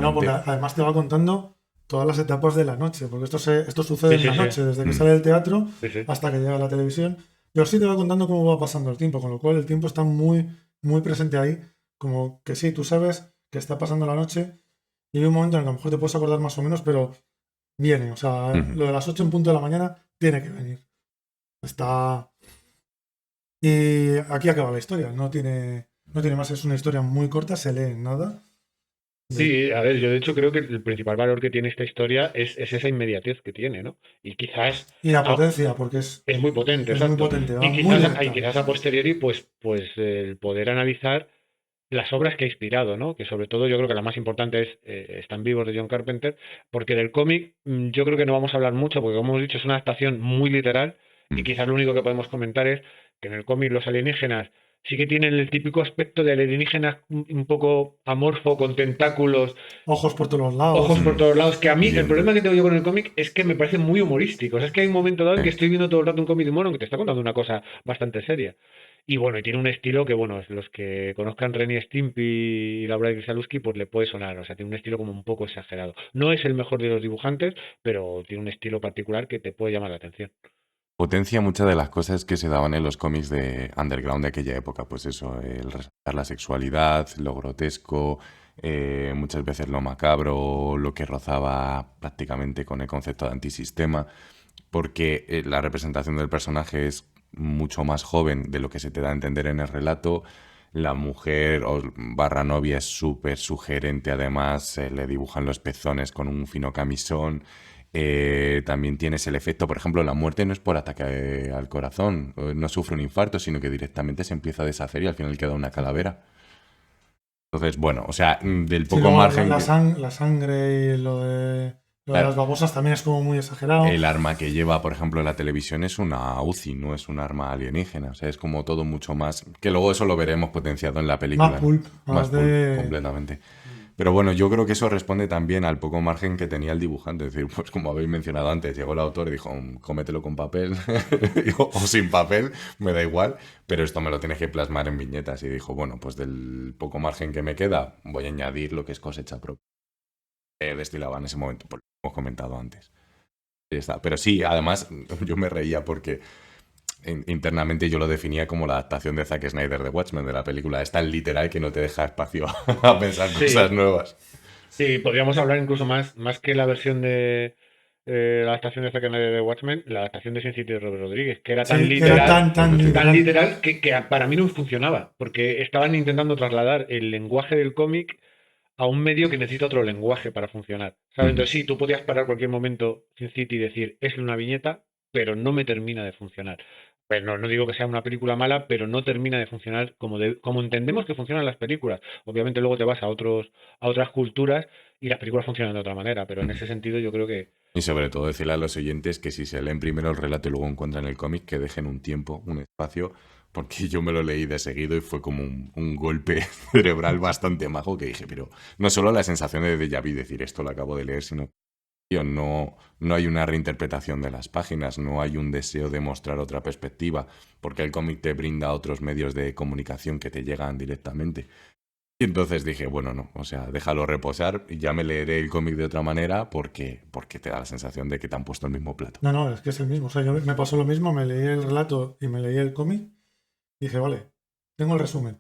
no, porque efectivamente... además te va contando todas las etapas de la noche, porque esto sucede Sí, en sí, la sí. noche, desde que Mm. sale del teatro Sí, sí. hasta que llega a la televisión. Y así te va contando cómo va pasando el tiempo, con lo cual el tiempo está muy, muy presente ahí, como que sí, tú sabes que está pasando la noche y hay un momento en el que a lo mejor te puedes acordar más o menos, pero viene, o sea, Ujú. lo de las 8 en punto de la mañana tiene que venir. Está... Y aquí acaba la historia, no tiene más, es una historia muy corta, se lee en nada. Sí, a ver, yo de hecho creo que el principal valor que tiene esta historia es esa inmediatez que tiene, ¿no? Y quizás Y la a- potencia, porque es muy potente, es muy exacto. potente, va Y muy quizás, directa. a posteriori, pues el poder analizar las obras que ha inspirado, ¿no? Que sobre todo yo creo que la más importante es Están vivos de John Carpenter, porque del cómic yo creo que no vamos a hablar mucho, porque como hemos dicho es una adaptación muy literal y Mm. quizás lo único que podemos comentar es que en el cómic los alienígenas sí que tienen el típico aspecto de alienígenas un poco amorfo, con tentáculos, Ojos por todos los lados. ojos por Mm. todos lados, que a mí el problema que Dientes. tengo yo con el cómic es que me parece muy humorístico. O sea, es que hay un momento dado en que Sí. estoy viendo todo el rato un cómic de mono que te está contando una cosa bastante seria. Y bueno, y tiene un estilo que, bueno, los que conozcan Ren y Stimpy y Laura Grzelewski, pues le puede sonar. O sea, tiene un estilo como un poco exagerado. No es el mejor de los dibujantes, pero tiene un estilo particular que te puede llamar la atención. Potencia muchas de las cosas que se daban en los cómics de underground de aquella época, pues eso, el resaltar la sexualidad, lo grotesco, muchas veces lo macabro, lo que rozaba prácticamente con el concepto de antisistema, porque la representación del personaje es mucho más joven de lo que se te da a entender en el relato. La mujer o barra novia es súper sugerente, además, le dibujan los pezones con un fino camisón. También tienes el efecto, por ejemplo, la muerte no es por ataque al corazón, no sufre un infarto, sino que directamente se empieza a deshacer y al final queda una calavera. Entonces, bueno, o sea, del Sí, poco luego la, margen la que... sang- la sangre y lo de las Claro, babosas también es como muy exagerado. el arma que lleva, por ejemplo, en la televisión es una UCI, no es un arma alienígena. O sea, es como todo mucho más... Que luego eso lo veremos potenciado en la Más película, ¿no? pulp, Más más pulp, de... completamente. Pero bueno, yo creo que eso responde también al poco margen que tenía el dibujante. Es decir, pues como habéis mencionado antes, llegó el autor y dijo, cómetelo con papel o sin papel, me da igual, pero esto me lo tienes que plasmar en viñetas. Y dijo, bueno, pues del poco margen que me queda, voy a añadir lo que es cosecha propia. Destilaba en ese momento, por lo que hemos comentado antes. Y ya está. Pero sí, además, yo me reía porque internamente yo lo definía como la adaptación de Zack Snyder de Watchmen, de la película. Es tan literal que no te deja espacio a pensar cosas Sí, nuevas. sí, podríamos hablar incluso más que la versión de la adaptación de Zack Snyder de Watchmen, la adaptación de Sin City de Robert Rodríguez, que era tan Sí, que era literal, tan tan literal. literal que para mí no funcionaba, porque estaban intentando trasladar el lenguaje del cómic a un medio que necesita otro lenguaje para funcionar. ¿Sabes? Ujú. Entonces sí, tú podías parar cualquier momento Sin City y decir, es una viñeta, pero no me termina de funcionar. Pues no digo que sea una película mala, pero no termina de funcionar como entendemos que funcionan las películas. Obviamente luego te vas a otras culturas y las películas funcionan de otra manera, pero en Ujú. ese sentido yo creo que Y sobre todo decirle a los oyentes que si se leen primero el relato y luego encuentran el cómic, que dejen un tiempo, un espacio, porque yo me lo leí de seguido y fue como un golpe cerebral bastante majo que dije, pero no solo la sensación de déjà vu, decir esto lo acabo de leer, sino tío, no hay una reinterpretación de las páginas, no hay un deseo de mostrar otra perspectiva, porque el cómic te brinda otros medios de comunicación que te llegan directamente. Y entonces dije, bueno, no, o sea, déjalo reposar y ya me leeré el cómic de otra manera porque te da la sensación de que te han puesto el mismo plato. No, no, es que es el mismo. O sea, yo me pasó lo mismo, me leí el relato y me leí el cómic y dije, vale, tengo el resumen.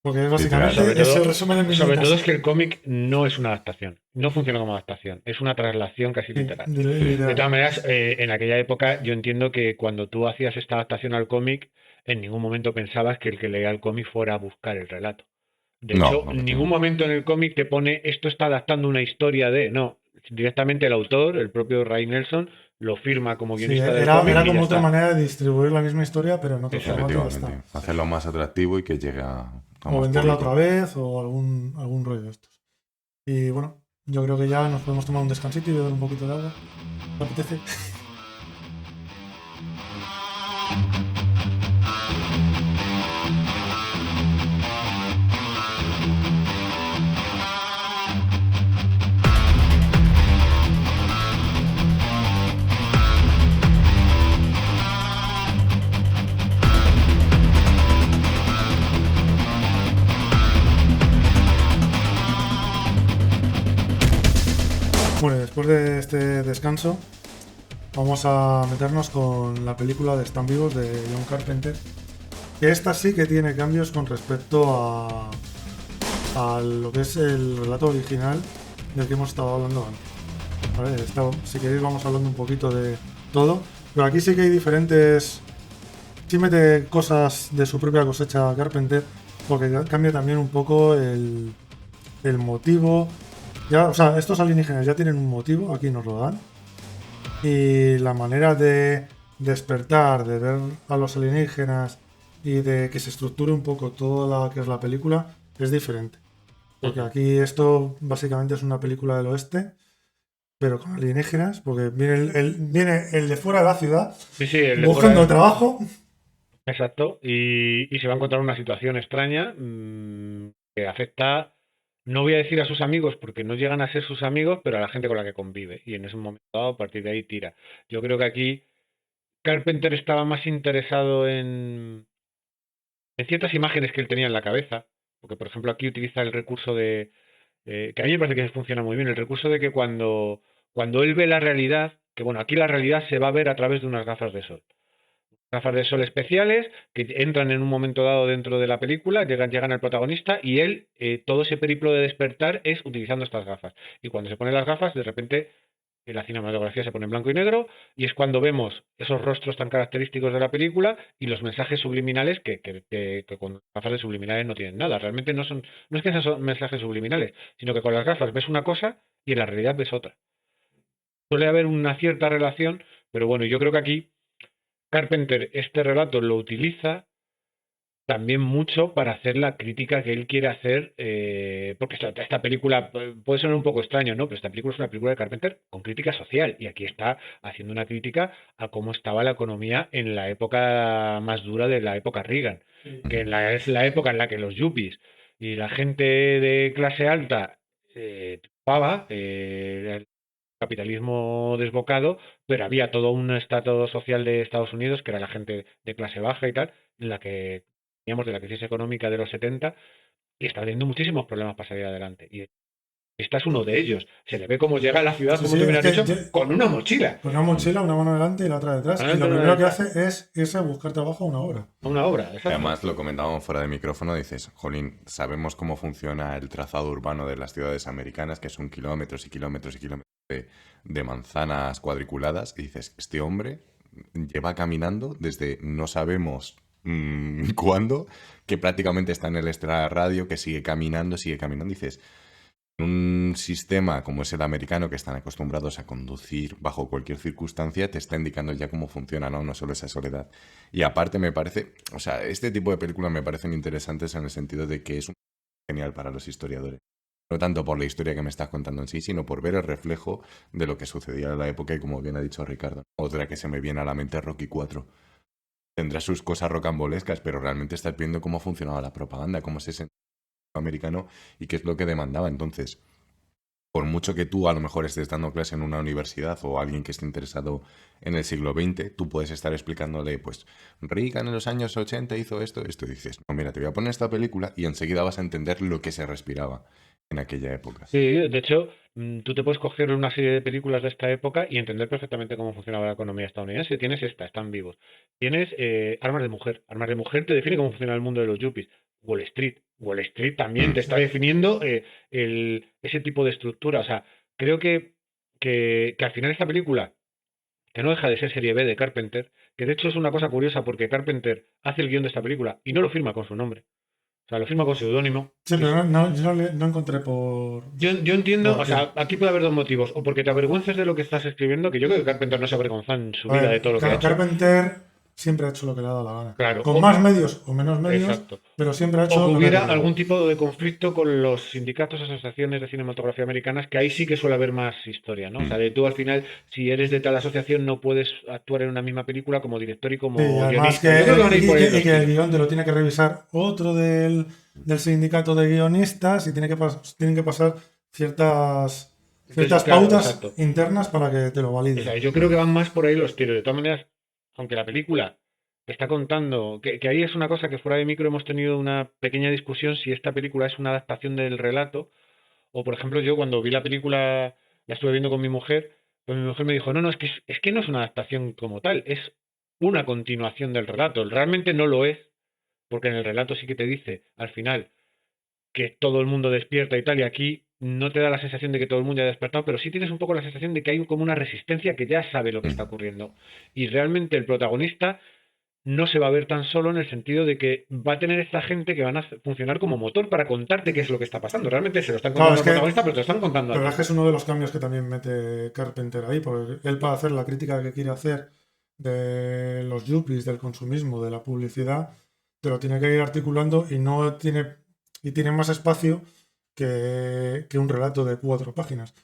Porque es Literal. básicamente es el resumen en sobre todo viñetas. es que el cómic no es una adaptación, no funciona como adaptación, es una traslación casi Sí, literal. Sí. De literal. todas maneras, en aquella época yo entiendo que cuando tú hacías esta adaptación al cómic, en ningún momento pensabas que el que leía el cómic fuera a buscar el relato. De No, hecho, no en lo ningún tiene. momento en el cómic te pone esto está adaptando una historia de... No, directamente el autor, el propio Ray Nelson, lo firma como Sí, guionista del era, cómic era y ya como otra está. manera de distribuir la misma historia, pero en otro formato y ya Efectivamente. está. Hacerlo más atractivo y que llegue a O más venderla otra público. vez o algún rollo de estos. Y bueno, yo creo que ya nos podemos tomar un descansito y beber un poquito de agua. ¿Te apetece? Bueno, después de este descanso, vamos a meternos con la película de Están vivos de John Carpenter. Que esta sí que tiene cambios con respecto a lo que es el relato original del que hemos estado hablando antes. ¿Vale? Si queréis vamos hablando un poquito de todo. Pero aquí sí que hay diferentes... Sí mete cosas de su propia cosecha Carpenter, porque cambia también un poco el motivo. Ya, o sea, estos alienígenas ya tienen un motivo, aquí nos lo dan. Y la manera de despertar, de ver a los alienígenas y de que se estructure un poco toda la que es la película es diferente. Porque Ujú. aquí esto básicamente es una película del oeste, pero con alienígenas, porque viene el de fuera de la ciudad Sí, sí, el de buscando fuera, trabajo. exacto, y se va a encontrar una situación extraña que afecta, no voy a decir a sus amigos porque no llegan a ser sus amigos, pero a la gente con la que convive. Y en ese momento dado, a partir de ahí tira. Yo creo que aquí Carpenter estaba más interesado en ciertas imágenes que él tenía en la cabeza, porque por ejemplo aquí utiliza el recurso de, que a mí me parece que funciona muy bien, el recurso de que cuando él ve la realidad, que bueno, aquí la realidad se va a ver a través de unas gafas de sol. Gafas de sol especiales que entran en un momento dado dentro de la película, llegan al protagonista y él, todo ese periplo de despertar es utilizando estas gafas. Y cuando se pone las gafas, de repente la cinematografía se pone en blanco y negro y es cuando vemos esos rostros tan característicos de la película y los mensajes subliminales que con gafas de subliminales no tienen nada. Realmente no es que sean mensajes subliminales, sino que con las gafas ves una cosa y en la realidad ves otra. Suele haber una cierta relación, pero bueno, yo creo que aquí Carpenter este relato lo utiliza también mucho para hacer la crítica que él quiere hacer, porque esta película puede sonar un poco extraño, ¿no? Pero esta película es una película de Carpenter con crítica social y aquí está haciendo una crítica a cómo estaba la economía en la época más dura de la época Reagan, que es la época en la que los yuppies y la gente de clase alta triunfaba, el capitalismo desbocado, pero había todo un estrato social de Estados Unidos, que era la gente de clase baja y tal, en la que veníamos de la crisis económica de los 70 y está teniendo muchísimos problemas para salir adelante. Y esta es uno de ellos. Se le ve cómo llega a la ciudad, Sí, como sí, tú bien es has que dicho, con una mochila. con una mochila, una mano delante y la otra detrás. Y lo Adelante, una primero que detrás. hace es irse a buscar trabajo a una hora. A una obra, exacto. Además, lo comentábamos fuera de micrófono, dices, Jolín, sabemos cómo funciona el trazado urbano de las ciudades americanas, que son kilómetros y kilómetros y kilómetros de manzanas cuadriculadas, y dices, este hombre lleva caminando desde no sabemos cuándo, que prácticamente está en el extrarradio, que sigue caminando, dices, un sistema como es el americano, que están acostumbrados a conducir bajo cualquier circunstancia, te está indicando ya cómo funciona, ¿no? No solo esa soledad. Y aparte me parece, o sea, este tipo de películas me parecen interesantes en el sentido de que es un genial para los historiadores. No tanto por la historia que me estás contando en sí, sino por ver el reflejo de lo que sucedía en la época y como bien ha dicho Ricardo. Otra que se me viene a la mente es Rocky 4. Tendrá sus cosas rocambolescas, pero realmente estás viendo cómo funcionaba la propaganda, cómo se sentía el americano y qué es lo que demandaba. Entonces, por mucho que tú a lo mejor estés dando clase en una universidad o alguien que esté interesado en el siglo XX, tú puedes estar explicándole, pues, Reagan en los años 80 hizo esto, esto, y dices, no, mira, te voy a poner esta película y enseguida vas a entender lo que se respiraba en aquella época. Sí, de hecho, tú te puedes coger una serie de películas de esta época y entender perfectamente cómo funcionaba la economía estadounidense. Tienes esta, Están vivos. Tienes Armas de mujer. Armas de mujer te define cómo funciona el mundo de los yuppies. Wall Street. Wall Street también Mm. te está definiendo ese tipo de estructura. O sea, creo que al final esta película, que no deja de ser serie B de Carpenter, que de hecho es una cosa curiosa porque Carpenter hace el guión de esta película y no lo firma con su nombre. O sea, lo firma con seudónimo. Sí, pero yo no encontré por. Yo entiendo, ¿Por o qué? sea, aquí puede haber dos motivos. O porque te avergüences de lo que estás escribiendo, que yo creo que Carpenter no se avergonza en su A vida ver, de todo lo que ha hecho. Carpenter siempre ha hecho lo que le ha dado la gana. Claro, Con más medios o menos medios, exacto. pero siempre ha O hecho que lo que ha hubiera querido. algún tipo de conflicto con los sindicatos, asociaciones de cinematografía americanas, que ahí sí que suele haber más historia, ¿no? O sea, Mm. de tú al final, si eres de tal asociación, no puedes actuar en una misma película como director y Sí, y como además guionista. Yo creo que van a ir por ahí y los que el tiros. guión te lo tiene que revisar otro del sindicato de guionistas y tienen que pasar Entonces, ciertas claro, pautas exacto. internas para que te lo O sea, validen. yo creo que van más por ahí los tiros. De todas maneras, aunque la película te está contando, que ahí es una cosa que fuera de micro hemos tenido una pequeña discusión si esta película es una adaptación del relato, o por ejemplo yo cuando vi la película, la estuve viendo con mi mujer, pues mi mujer me dijo, no, no, es que no es una adaptación como tal, es una continuación del relato. Realmente no lo es, porque en el relato sí que te dice al final que todo el mundo despierta y tal, y aquí no te da la sensación de que todo el mundo haya despertado, pero sí tienes un poco la sensación de que hay como una resistencia que ya sabe lo que está Mm. ocurriendo. Y realmente el protagonista no se va a ver tan solo en el sentido de que va a tener esta gente que van a funcionar como motor para contarte qué es lo que está pasando. Realmente se lo están Claro, contando es al que protagonista, pero te lo están contando la a verdad es ti. que es uno de los cambios que también mete Carpenter ahí, porque él para hacer la crítica que quiere hacer de los yuppies, del consumismo, de la publicidad, te lo tiene que ir articulando y tiene más espacio que un relato de 4 páginas.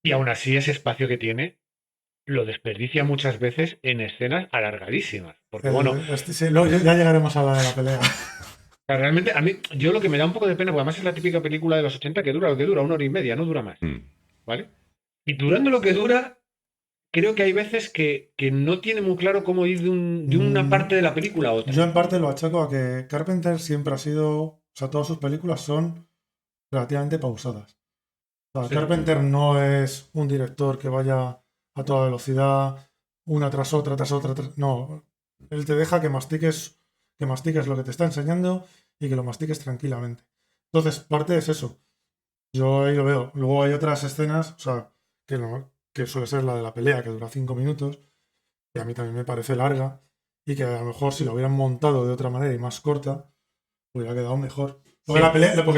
Y aún así ese espacio que tiene lo desperdicia muchas veces en escenas alargadísimas. Porque bueno, Sí, ya llegaremos a la de la pelea. sea, realmente, a mí, yo lo que me da un poco de pena, porque además es la típica película de los 80 que dura lo que dura, 1 hora y media, no dura más, Mm. ¿vale? Y durando lo que dura, creo que hay veces que no tiene muy claro cómo ir de una Mm, parte de la película a otra. Yo en parte lo achaco a que Carpenter siempre ha sido, o sea, todas sus películas son relativamente pausadas. O sea, Sí. Carpenter no es un director que vaya a toda velocidad, una tras otra, tras otra, no. Él te deja que mastiques lo que te está enseñando y que lo mastiques tranquilamente. Entonces, parte es eso. Yo ahí lo veo. Luego hay otras escenas, o sea, que suele ser la de la pelea, que dura 5 minutos, que a mí también me parece larga, y que a lo mejor si lo hubieran montado de otra manera y más corta, hubiera quedado mejor. Sí. Porque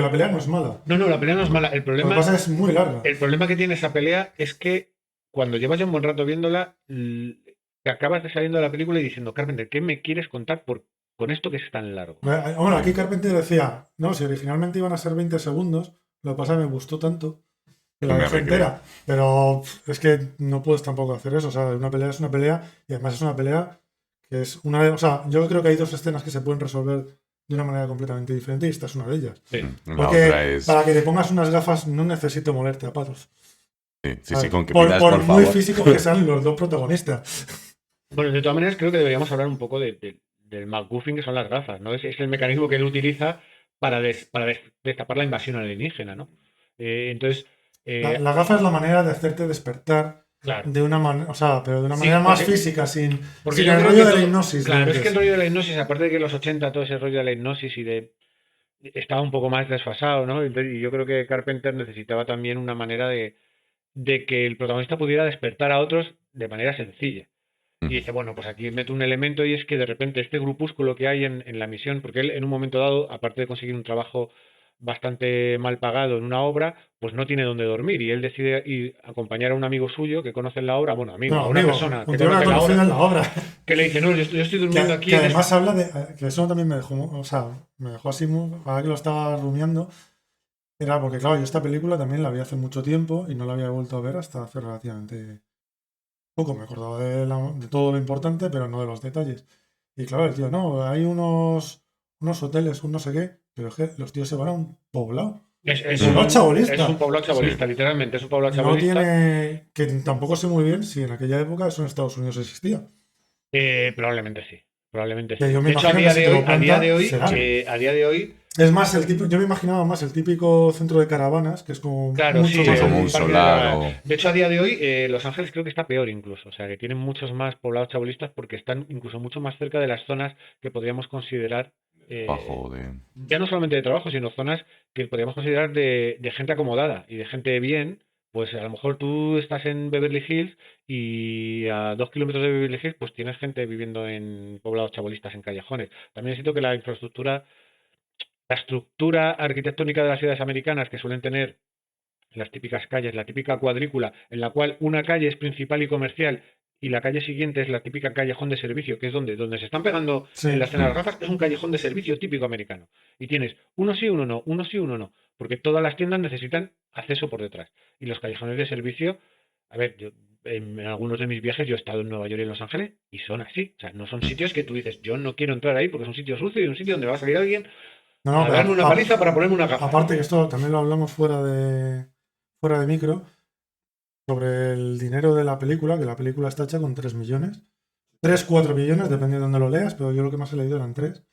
la pelea no es mala. No, no, la pelea no es No. mala. Lo que pasa es muy larga. El problema que tiene esa pelea es que cuando llevas ya un buen rato viéndola, te acabas de saliendo de la película y diciendo, Carpenter, ¿qué me quieres contar con esto que es tan largo? Bueno, aquí Carpenter decía, no, si originalmente iban a ser 20 segundos, lo que pasa es que me gustó tanto que Que la me dejé recreé. entera. Pero es que no puedes tampoco hacer eso. O sea, una pelea es una pelea y además es una pelea que es una de. O sea, yo creo que hay dos escenas que se pueden resolver de una manera completamente diferente y esta es una de ellas. Sí. La Porque otra es. para que te pongas unas gafas no necesito molerte a palos. Sí, sí, sí, ¿Sabes? con que pidas, Por por muy favor. físicos que sean los dos protagonistas. Bueno, de todas maneras, creo que deberíamos hablar un poco del MacGuffin, que son las gafas, ¿no? Es el mecanismo que él utiliza para destapar la invasión alienígena, ¿no? Entonces, eh, La gafa es la manera de hacerte despertar claro, de una manera, o sea, pero de una manera sí, más física, porque sin yo el creo que rollo de la todo, hipnosis de claro, es que el antes. rollo de la hipnosis, aparte de que en los 80 todo ese rollo de la hipnosis estaba un poco más desfasado, ¿no? Y yo creo que Carpenter necesitaba también una manera de que el protagonista pudiera despertar a otros de manera sencilla. Y dice, bueno, pues aquí meto un elemento y es que de repente este grupúsculo que hay en la misión, porque él en un momento dado, aparte de conseguir un trabajo bastante mal pagado en una obra, pues no tiene dónde dormir y él decide ir a acompañar a un amigo suyo que conoce en la obra, bueno, amigo, No, a una amigo, persona un que tío que ha conoce en la conocido obra, en la obra. que le dice, no, yo estoy durmiendo aquí Que en este... además habla de. Que eso también me dejó. O sea, me dejó así, ahora que lo estaba rumiando. Era porque, claro, yo esta película también la vi hace mucho tiempo y no la había vuelto a ver hasta hace relativamente poco. Me acordaba de todo lo importante, pero no de los detalles. Y claro, el tío, no, hay unos hoteles, un no sé qué, pero es que los tíos se van a un poblado. Un poblado Es un chabolista. poblado Sí. chabolista, literalmente, es un poblado No chabolista. tiene. Que tampoco sé muy bien si en aquella época eso en Estados Unidos existía. Probablemente sí, probablemente Que sí. yo me De hecho, imagino que si te lo a día cuenta, de hoy, serán. a día de hoy, Es más el tipo, yo me imaginaba más el típico centro de caravanas, que es como claro, mucho sí, Sí, más como un el allí. parque de solar caravanas. o. De hecho, a día de hoy, Los Ángeles creo que está peor incluso. O sea, que tienen muchos más poblados chabolistas porque están incluso mucho más cerca de las zonas que podríamos considerar, Bajo de. ya no solamente de trabajo, sino zonas que podríamos considerar de gente acomodada y de gente bien. Pues a lo mejor tú estás en Beverly Hills y a 2 kilómetros de Beverly Hills, pues tienes gente viviendo en poblados chabolistas, en callejones. También siento que la infraestructura la estructura arquitectónica de las ciudades americanas, que suelen tener las típicas calles, la típica cuadrícula, en la cual una calle es principal y comercial y la calle siguiente es la típica callejón de servicio, que es donde se están pegando Sí. en la escena de las gafas, es un callejón de servicio típico americano. Y tienes uno sí, uno no, uno sí, uno no, porque todas las tiendas necesitan acceso por detrás. Y los callejones de servicio, a ver, yo en algunos de mis viajes yo he estado en Nueva York y en Los Ángeles y son así. O sea, no son sitios que tú dices, yo no quiero entrar ahí porque es un sitio sucio y un sitio donde va a salir alguien No, a darme una paliza para ponerme una gafa. Aparte que esto también lo hablamos fuera de micro, sobre el dinero de la película, que la película está hecha con 3 millones. 3, 4 millones, depende de dónde lo leas, pero yo lo que más he leído eran 3.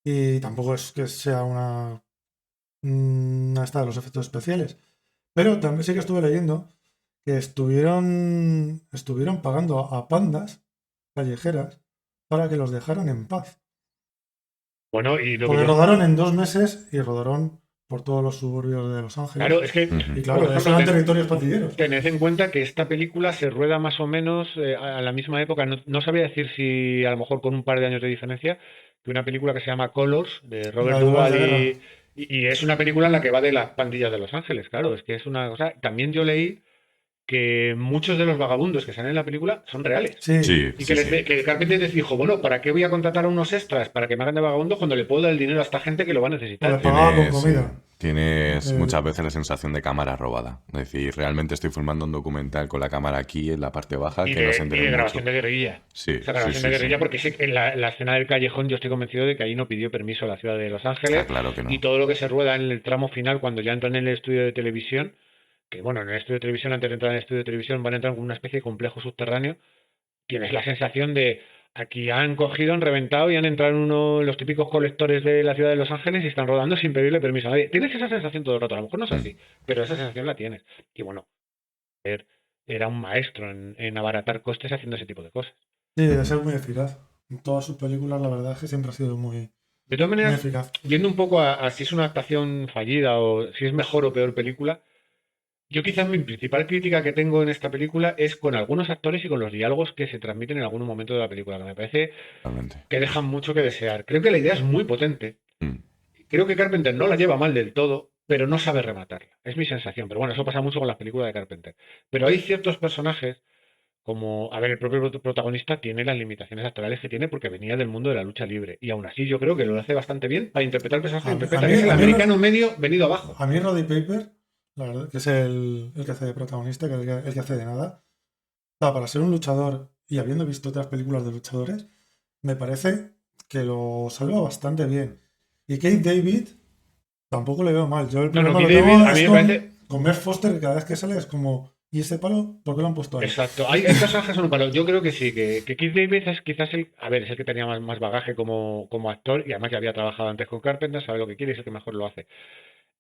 Y tampoco es que sea una esta de los efectos especiales. Pero también sí que estuve leyendo que estuvieron pagando a pandas callejeras para que los dejaran en paz. Bueno, y lo que Porque yo... rodaron en 2 meses y rodaron por todos los suburbios de Los Ángeles. Claro, es que, Y claro, por esos eran ejemplo, territorios pandilleros. tened en cuenta que esta película se rueda más o menos a la misma época. No, no sabría decir si a lo mejor con un par de años de diferencia que una película que se llama Colors de Robert La de Bodas Duvall de Guerra. y es una película en la que va de las pandillas de Los Ángeles. Claro, es que es una cosa. También yo leí que muchos de los vagabundos que salen en la película son reales. Sí, Sí, Y sí, sí. que Carpenter les dijo, bueno, ¿para qué voy a contratar a unos extras para que me hagan de vagabundo cuando le puedo dar el dinero a esta gente que lo va a o le necesitar? pagaba con Tienes, comida. tienes Eh, muchas veces la sensación de cámara robada. Es decir, realmente estoy filmando un documental con la cámara aquí en la parte baja Y que no se de enteren mucho. grabación de guerrilla. Sí, Esa sí, grabación sí, de sí. guerrilla, porque sí, en la escena del callejón yo estoy convencido de que ahí no pidió permiso la ciudad de Los Ángeles. Está claro que no. Y todo lo que se rueda en el tramo final, cuando ya entran en el estudio de televisión, que bueno, en el estudio de televisión, antes de entrar en el estudio de televisión, van a entrar con una especie de complejo subterráneo. Tienes la sensación de aquí han cogido, han reventado y han entrado en uno de los típicos colectores de la ciudad de Los Ángeles y están rodando sin pedirle permiso a nadie. Tienes esa sensación todo el rato, a lo mejor no es así, pero esa sensación la tienes. Y bueno, era un maestro en abaratar costes haciendo ese tipo de cosas. Sí, debe ser muy eficaz. En todas sus películas, la verdad es que siempre ha sido muy, De todas muy maneras, eficaz. yendo un poco a si es una adaptación fallida o si es mejor o peor película, yo quizás mi principal crítica que tengo en esta película es con algunos actores y con los diálogos que se transmiten en algún momento de la película, que me parece Realmente. que dejan mucho que desear. Creo que la idea es muy potente. Mm. Creo que Carpenter no la lleva mal del todo, pero no sabe rematarla. Es mi sensación. Pero bueno, eso pasa mucho con las películas de Carpenter. Pero hay ciertos personajes, como, a ver, el propio protagonista tiene las limitaciones actorales que tiene porque venía del mundo de la lucha libre. Y aún así yo creo que lo hace bastante bien para interpretar el personaje que interpreta, que es el americano medio venido abajo. A mí Roddy Piper, la verdad, que es el que hace de protagonista, que es el que hace de nada, o sea, para ser un luchador y habiendo visto otras películas de luchadores, me parece que lo salva bastante bien. Y Kate David tampoco le veo mal. Yo el No, no, problema Kate lo tengo David a mí es me parece... con Bert Foster, que cada vez que sale es como, ¿y ese palo? ¿Por qué lo han puesto ahí? Exacto. Hay personajes son un palo. Yo creo que sí, que Keith David es quizás el... A ver, es el que tenía más bagaje como actor y además ya había trabajado antes con Carpenter, sabe lo que quiere y es el que mejor lo hace.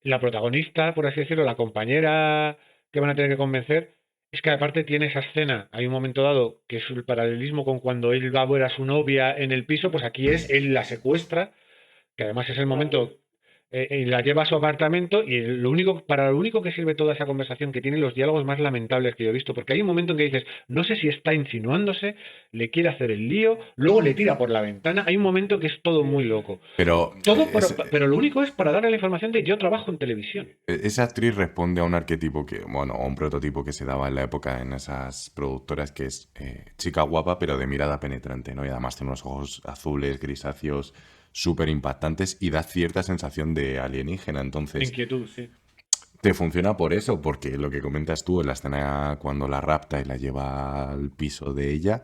La protagonista, por así decirlo, la compañera que van a tener que convencer, es que aparte tiene esa escena, hay un momento dado que es el paralelismo con cuando él va a ver a su novia en el piso, pues aquí es, él la secuestra, que además es el momento, y la lleva a su apartamento y para lo único que sirve toda esa conversación, que tiene los diálogos más lamentables que yo he visto, porque hay un momento en que dices, no sé si está insinuándose, le quiere hacer el lío, luego le tira por la ventana, hay un momento que es todo muy loco. Pero Todo, pero lo único es para darle la información de yo trabajo en televisión. esa actriz responde a un arquetipo que, bueno, a un prototipo que se daba en la época en esas productoras, que es chica guapa pero de mirada penetrante, ¿no? Y además tiene unos ojos azules, grisáceos, súper impactantes y da cierta sensación de alienígena. Entonces, Inquietud, sí. te funciona por eso, porque lo que comentas tú en la escena cuando la rapta y la lleva al piso de ella,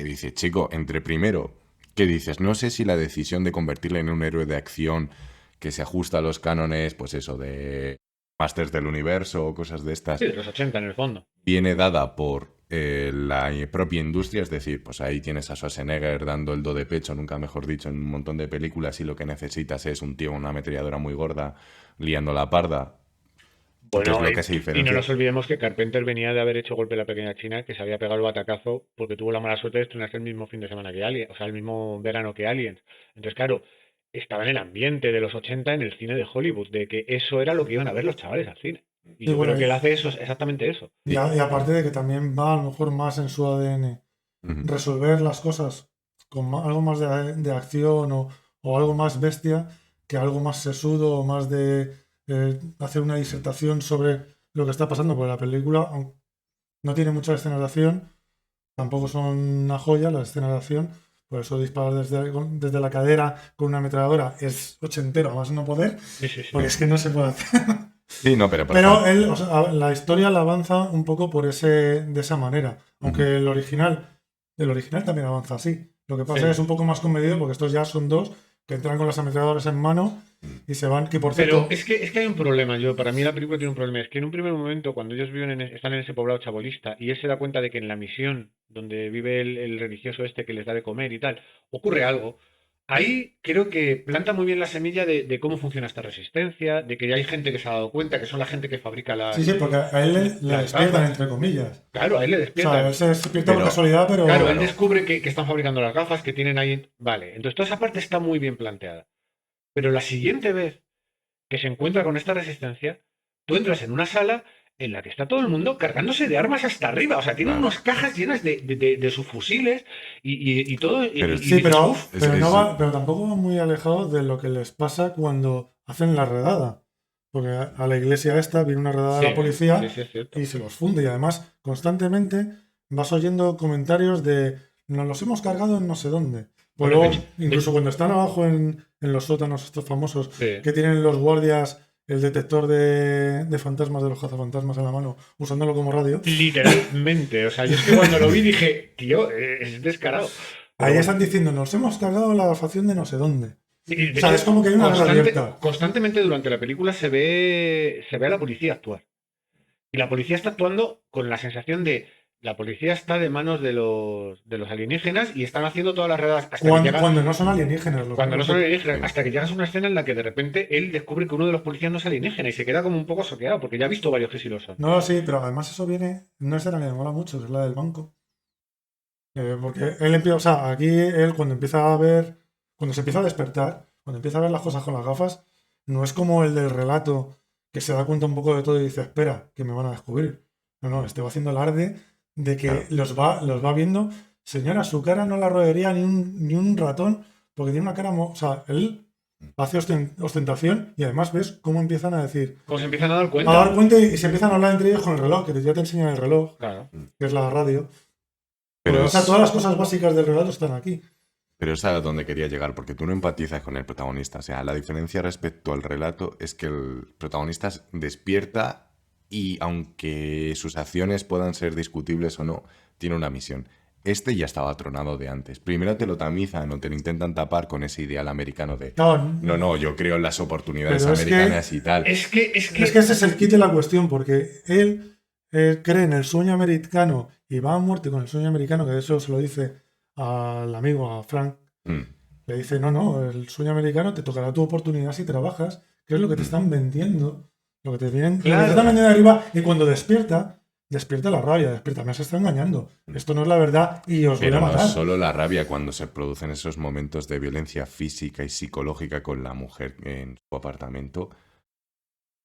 dice, chico, entre primero, ¿qué dices? No sé si la decisión de convertirle en un héroe de acción que se ajusta a los cánones, pues eso, de Masters del Universo o cosas de estas, Sí, de los 80 en el fondo. viene dada por la propia industria, es decir, pues ahí tienes a Schwarzenegger dando el do de pecho, nunca mejor dicho, en un montón de películas y lo que necesitas es un tío con una ametralladora muy gorda liando la parda. Bueno, es lo que se y no diferencia. nos olvidemos que Carpenter venía de haber hecho Golpe en la Pequeña China, que se había pegado el batacazo porque tuvo la mala suerte de estrenarse el mismo fin de semana que Aliens, o sea, el mismo verano que Aliens. Entonces, claro, estaba en el ambiente de los 80 en el cine de Hollywood, de que eso era lo que iban a ver los chavales al cine. Y yo bueno, creo que él hace eso, exactamente eso. Y aparte de que también va a lo mejor más en su ADN resolver las cosas con algo más de acción o algo más bestia que algo más sesudo o más de hacer una disertación sobre lo que está pasando, porque la película aunque no tiene muchas escenas de acción, tampoco son una joya las escenas de acción, por eso disparar desde la cadera con una ametralladora es ochentero, a más no poder, Sí, sí, sí. porque es que no se puede hacer. Sí, no, pero por Pero ejemplo, él, o sea, la historia la avanza un poco de esa manera. Aunque el original también avanza así. Lo que pasa Sí. es que es un poco más comedido porque estos ya son dos que entran con las ametralladoras en mano y se van. Que por cierto, Pero es que hay un problema, para mí la película tiene un problema, es que en un primer momento, cuando ellos están en ese poblado chabolista, y él se da cuenta de que en la misión donde vive el religioso este que les da de comer y tal, ocurre algo. Ahí creo que planta muy bien la semilla de cómo funciona esta resistencia, de que ya hay gente que se ha dado cuenta, que son la gente que fabrica sí, porque a él le las despiertan, gafas. entre comillas. Claro, a él le O sea, despiertan. él se despierta por Pero- casualidad, pero. Claro, él Claro. descubre que están fabricando las gafas, que tienen ahí. Vale, entonces toda esa parte está muy bien planteada. Pero la siguiente vez que se encuentra con esta resistencia, tú entras en una sala en la que está todo el mundo cargándose de armas hasta arriba. O sea, tienen Claro. unas cajas llenas de sus fusiles y todo. Pero- Y Sí, dices, pero, "Uf". pero Es- no es- va, pero tampoco va muy alejado de lo que les pasa cuando hacen la redada. Porque a la iglesia esta viene una redada de la policía sí, sí, es cierto. y se los funde. Y además, constantemente vas oyendo comentarios de nos los hemos cargado en no sé dónde. Pues Bueno, luego, incluso cuando están abajo en los sótanos estos famosos Sí. que tienen los guardias el detector de fantasmas de los cazafantasmas en la mano, usándolo como radio. Literalmente. O sea, yo es que cuando lo vi dije, tío, es descarado. Pero Ahí bueno. están diciendo, nos hemos cargado la facción de no sé dónde. Y de O sea, hecho, es como que hay una guerra abierta. constantemente durante la película se ve a la policía actuar. Y la policía está actuando con la sensación de la policía está de manos de los alienígenas y están haciendo todas las redadas hasta que llega, Cuando no son alienígenas. cuando no son alienígenas, Sí. hasta que llegas a una escena en la que de repente él descubre que uno de los policías no es alienígena y se queda como un poco soqueado porque ya ha visto varios que sí lo son. No, sí, pero además eso viene, no es de la que me mola mucho, que es la del banco. Porque él empieza, o sea, aquí él cuando empieza a ver, cuando se empieza a despertar, cuando empieza a ver las cosas con las gafas, no es como el del relato que se da cuenta un poco de todo y dice, espera, que me van a descubrir. No, este va haciendo alarde de que Claro. los va viendo. Señora, su cara no la roería ni un ratón, porque tiene una cara, o sea, él hace ostentación y además ves cómo empiezan a decir, Como se empiezan a dar a cuenta. dar cuenta y se empiezan a hablar entre ellos con el reloj, que ya te enseñan el reloj, Claro. que es la radio. Pero O sea, es- todas las cosas básicas del relato están aquí. Pero es a donde quería llegar, porque tú no empatizas con el protagonista. O sea, la diferencia respecto al relato es que el protagonista despierta y aunque sus acciones puedan ser discutibles o no, tiene una misión. Este ya estaba tronado de antes. Primero te lo tamizan o te lo intentan tapar con ese ideal americano de no, yo creo en las oportunidades Pero es que- americanas y tal. Es que Es que ese es el kit de la cuestión, porque él cree en el sueño americano y va a muerte con el sueño americano, que de eso se lo dice al amigo, a Frank. Mm. Le dice, no, el sueño americano te tocará tu oportunidad si trabajas, que es lo que te están vendiendo, lo que te vienen, lo que Claro. te están vendiendo de arriba, y cuando despierta la rabia, despierta, me has estado engañando, esto no es la verdad y os voy a Pero no matar. solo la rabia cuando se producen esos momentos de violencia física y psicológica con la mujer en su apartamento.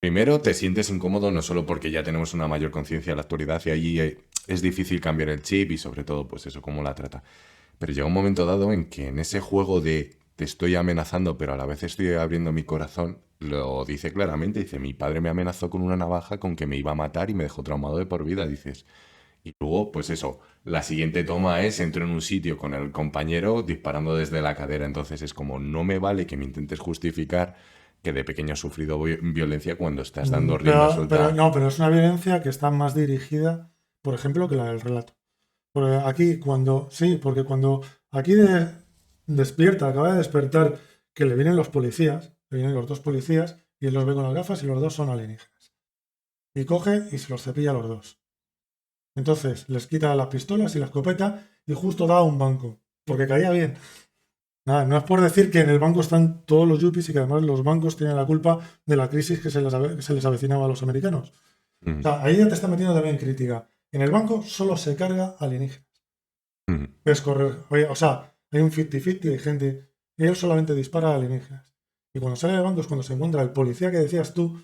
Primero te sientes incómodo no solo porque ya tenemos una mayor conciencia de la actualidad y allí es difícil cambiar el chip y sobre todo pues eso, cómo la trata. Pero llega un momento dado en que en ese juego de te estoy amenazando pero a la vez estoy abriendo mi corazón, lo dice claramente, dice mi padre me amenazó con una navaja con que me iba a matar y me dejó traumado de por vida, dices. Y luego, pues eso, la siguiente toma es entro en un sitio con el compañero disparando desde la cadera. Entonces es como, no me vale que me intentes justificar que de pequeño has sufrido violencia cuando estás dando rienda suelta. Pero es una violencia que está más dirigida, por ejemplo, que la del relato. Porque aquí, porque cuando aquí despierta, acaba de despertar, que le vienen los policías, le vienen los dos policías, y él los ve con las gafas y los dos son alienígenas. Y coge y se los cepilla a los dos. Entonces les quita las pistolas y la escopeta y justo da a un banco, porque caía bien. Nada, no es por decir que en el banco están todos los yuppies y que además los bancos tienen la culpa de la crisis que se les avecinaba a los americanos. Mm, O sea, ahí ya te está metiendo también crítica. En el banco solo se carga alienígenas. mm. Ves correr. Oye, o sea, hay un 50-50 de gente y él solamente dispara a alienígenas. Y cuando sale del banco es cuando se encuentra el policía que decías tú,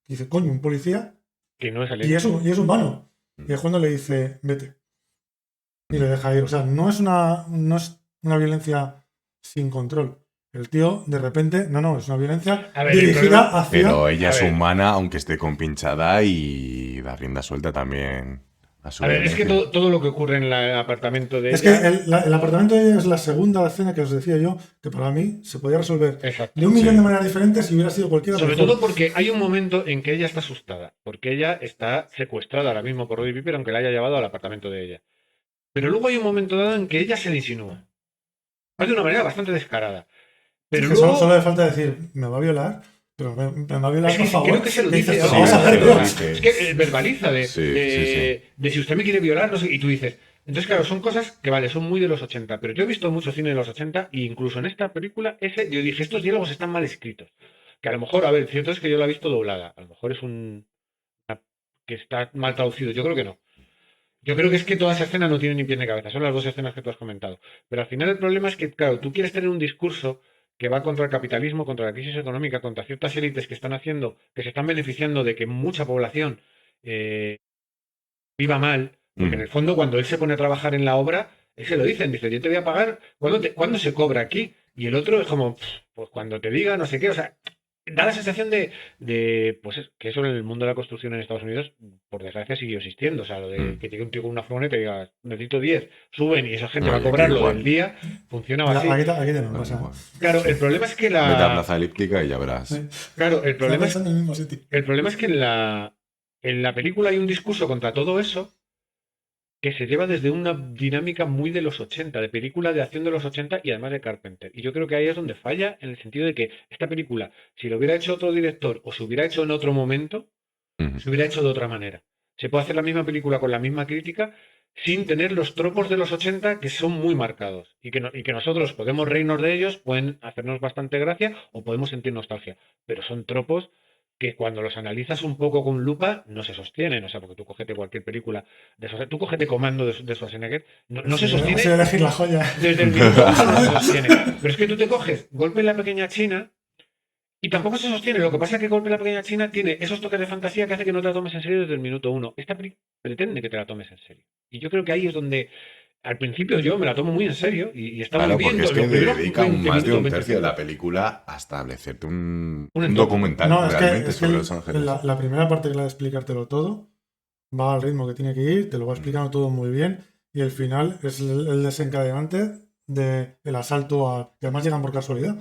que dice, coño, un policía, que no es y alienígena. es humano. Y es cuando le dice, vete. Y le deja ir. O sea, no es una violencia sin control. El tío, de repente, no, es una violencia A ver, el dirigida problema- hacia... Pero ella A es ver. humana, aunque esté compinchada y da rienda suelta también a su A ver, es que violencia. todo lo que ocurre en el apartamento de Es que ella. el apartamento de ella es la segunda escena que os decía yo, que para mí se podía resolver Exacto. de un millón Sí. de maneras diferentes si hubiera sido cualquiera Sobre mejor. todo porque hay un momento en que ella está asustada, porque ella está secuestrada ahora mismo por Roddy Piper, aunque la haya llevado al apartamento de ella. Pero luego hay un momento dado en que ella se le insinúa. De una manera bastante descarada. Es Pero que solo luego, le falta decir, me va a violar, pero me va a violar, es que por favor. creo que se lo ¿Qué dice. dices? Sí, Vamos a se ver, lo tío. dice. Es que verbaliza Sí. de si usted me quiere violar, no sé, y tú dices. Entonces, claro, son cosas que, vale, son muy de los 80, pero yo he visto mucho cine de los 80 e incluso en esta película, yo dije, estos diálogos están mal escritos. Que a lo mejor, a ver, cierto es que yo la he visto doblada. A lo mejor es que está mal traducido. Yo creo que no. Yo creo que es que toda esa escena no tiene ni pie ni cabeza. Son las dos escenas que tú has comentado. Pero al final el problema es que, claro, tú quieres tener un discurso que va contra el capitalismo, contra la crisis económica, contra ciertas élites que están haciendo, que se están beneficiando de que mucha población eh, viva mal, porque en Mm. el fondo cuando él se pone a trabajar en la obra, él se lo dicen, dice, yo te voy a pagar, ¿cuándo se cobra aquí? Y el otro es como, pues cuando te diga, no sé qué, o sea, da la sensación pues que eso en el mundo de la construcción en Estados Unidos, por desgracia, sigue existiendo. O sea, lo de que llegue un tío con una furgoneta y diga, necesito 10, suben y esa gente va a Oye, aquí cobrar lo del igual. día, funcionaba Ya, así. aquí también Da pasa. igual. Claro, el problema es que Vete a Plaza Elíptica y ya verás. claro, el Estaba problema es, pensando en el mismo sitio. el problema es que en la película hay un discurso contra todo eso que se lleva desde una dinámica muy de los 80, de película de acción de los 80 y además de Carpenter. Y yo creo que ahí es donde falla, en el sentido de que esta película, si lo hubiera hecho otro director o se hubiera hecho en otro momento, Ujú. se hubiera hecho de otra manera. Se puede hacer la misma película con la misma crítica sin tener los tropos de los 80 que son muy marcados y que nosotros podemos reírnos de ellos, pueden hacernos bastante gracia o podemos sentir nostalgia, pero son tropos que cuando los analizas un poco con lupa no se sostienen, o sea, porque tú cogete cualquier película tú cogete Comando de Schwarzenegger, no se Sí, ha sostiene sido elegir la joya. desde el minuto uno, no se sostiene. Pero es que tú te coges Golpe en la Pequeña China y tampoco se sostiene. Lo que pasa es que Golpe en la Pequeña China tiene esos toques de fantasía que hace que no te la tomes en serio desde el minuto uno. Esta pretende que te la tomes en serio. Y yo creo que ahí es donde, al principio yo me la tomo muy en serio y está muy Claro, bien. porque es que Los primeros dedica 20 más de minutos, un 20 tercio de la segundos. película a establecerte un Un entorno. documental No, realmente es que sobre Los Ángeles. la primera parte que la de explicártelo todo va al ritmo que tiene que ir, te lo va explicando todo muy bien y el final es el desencadenante del asalto que además llegan por casualidad.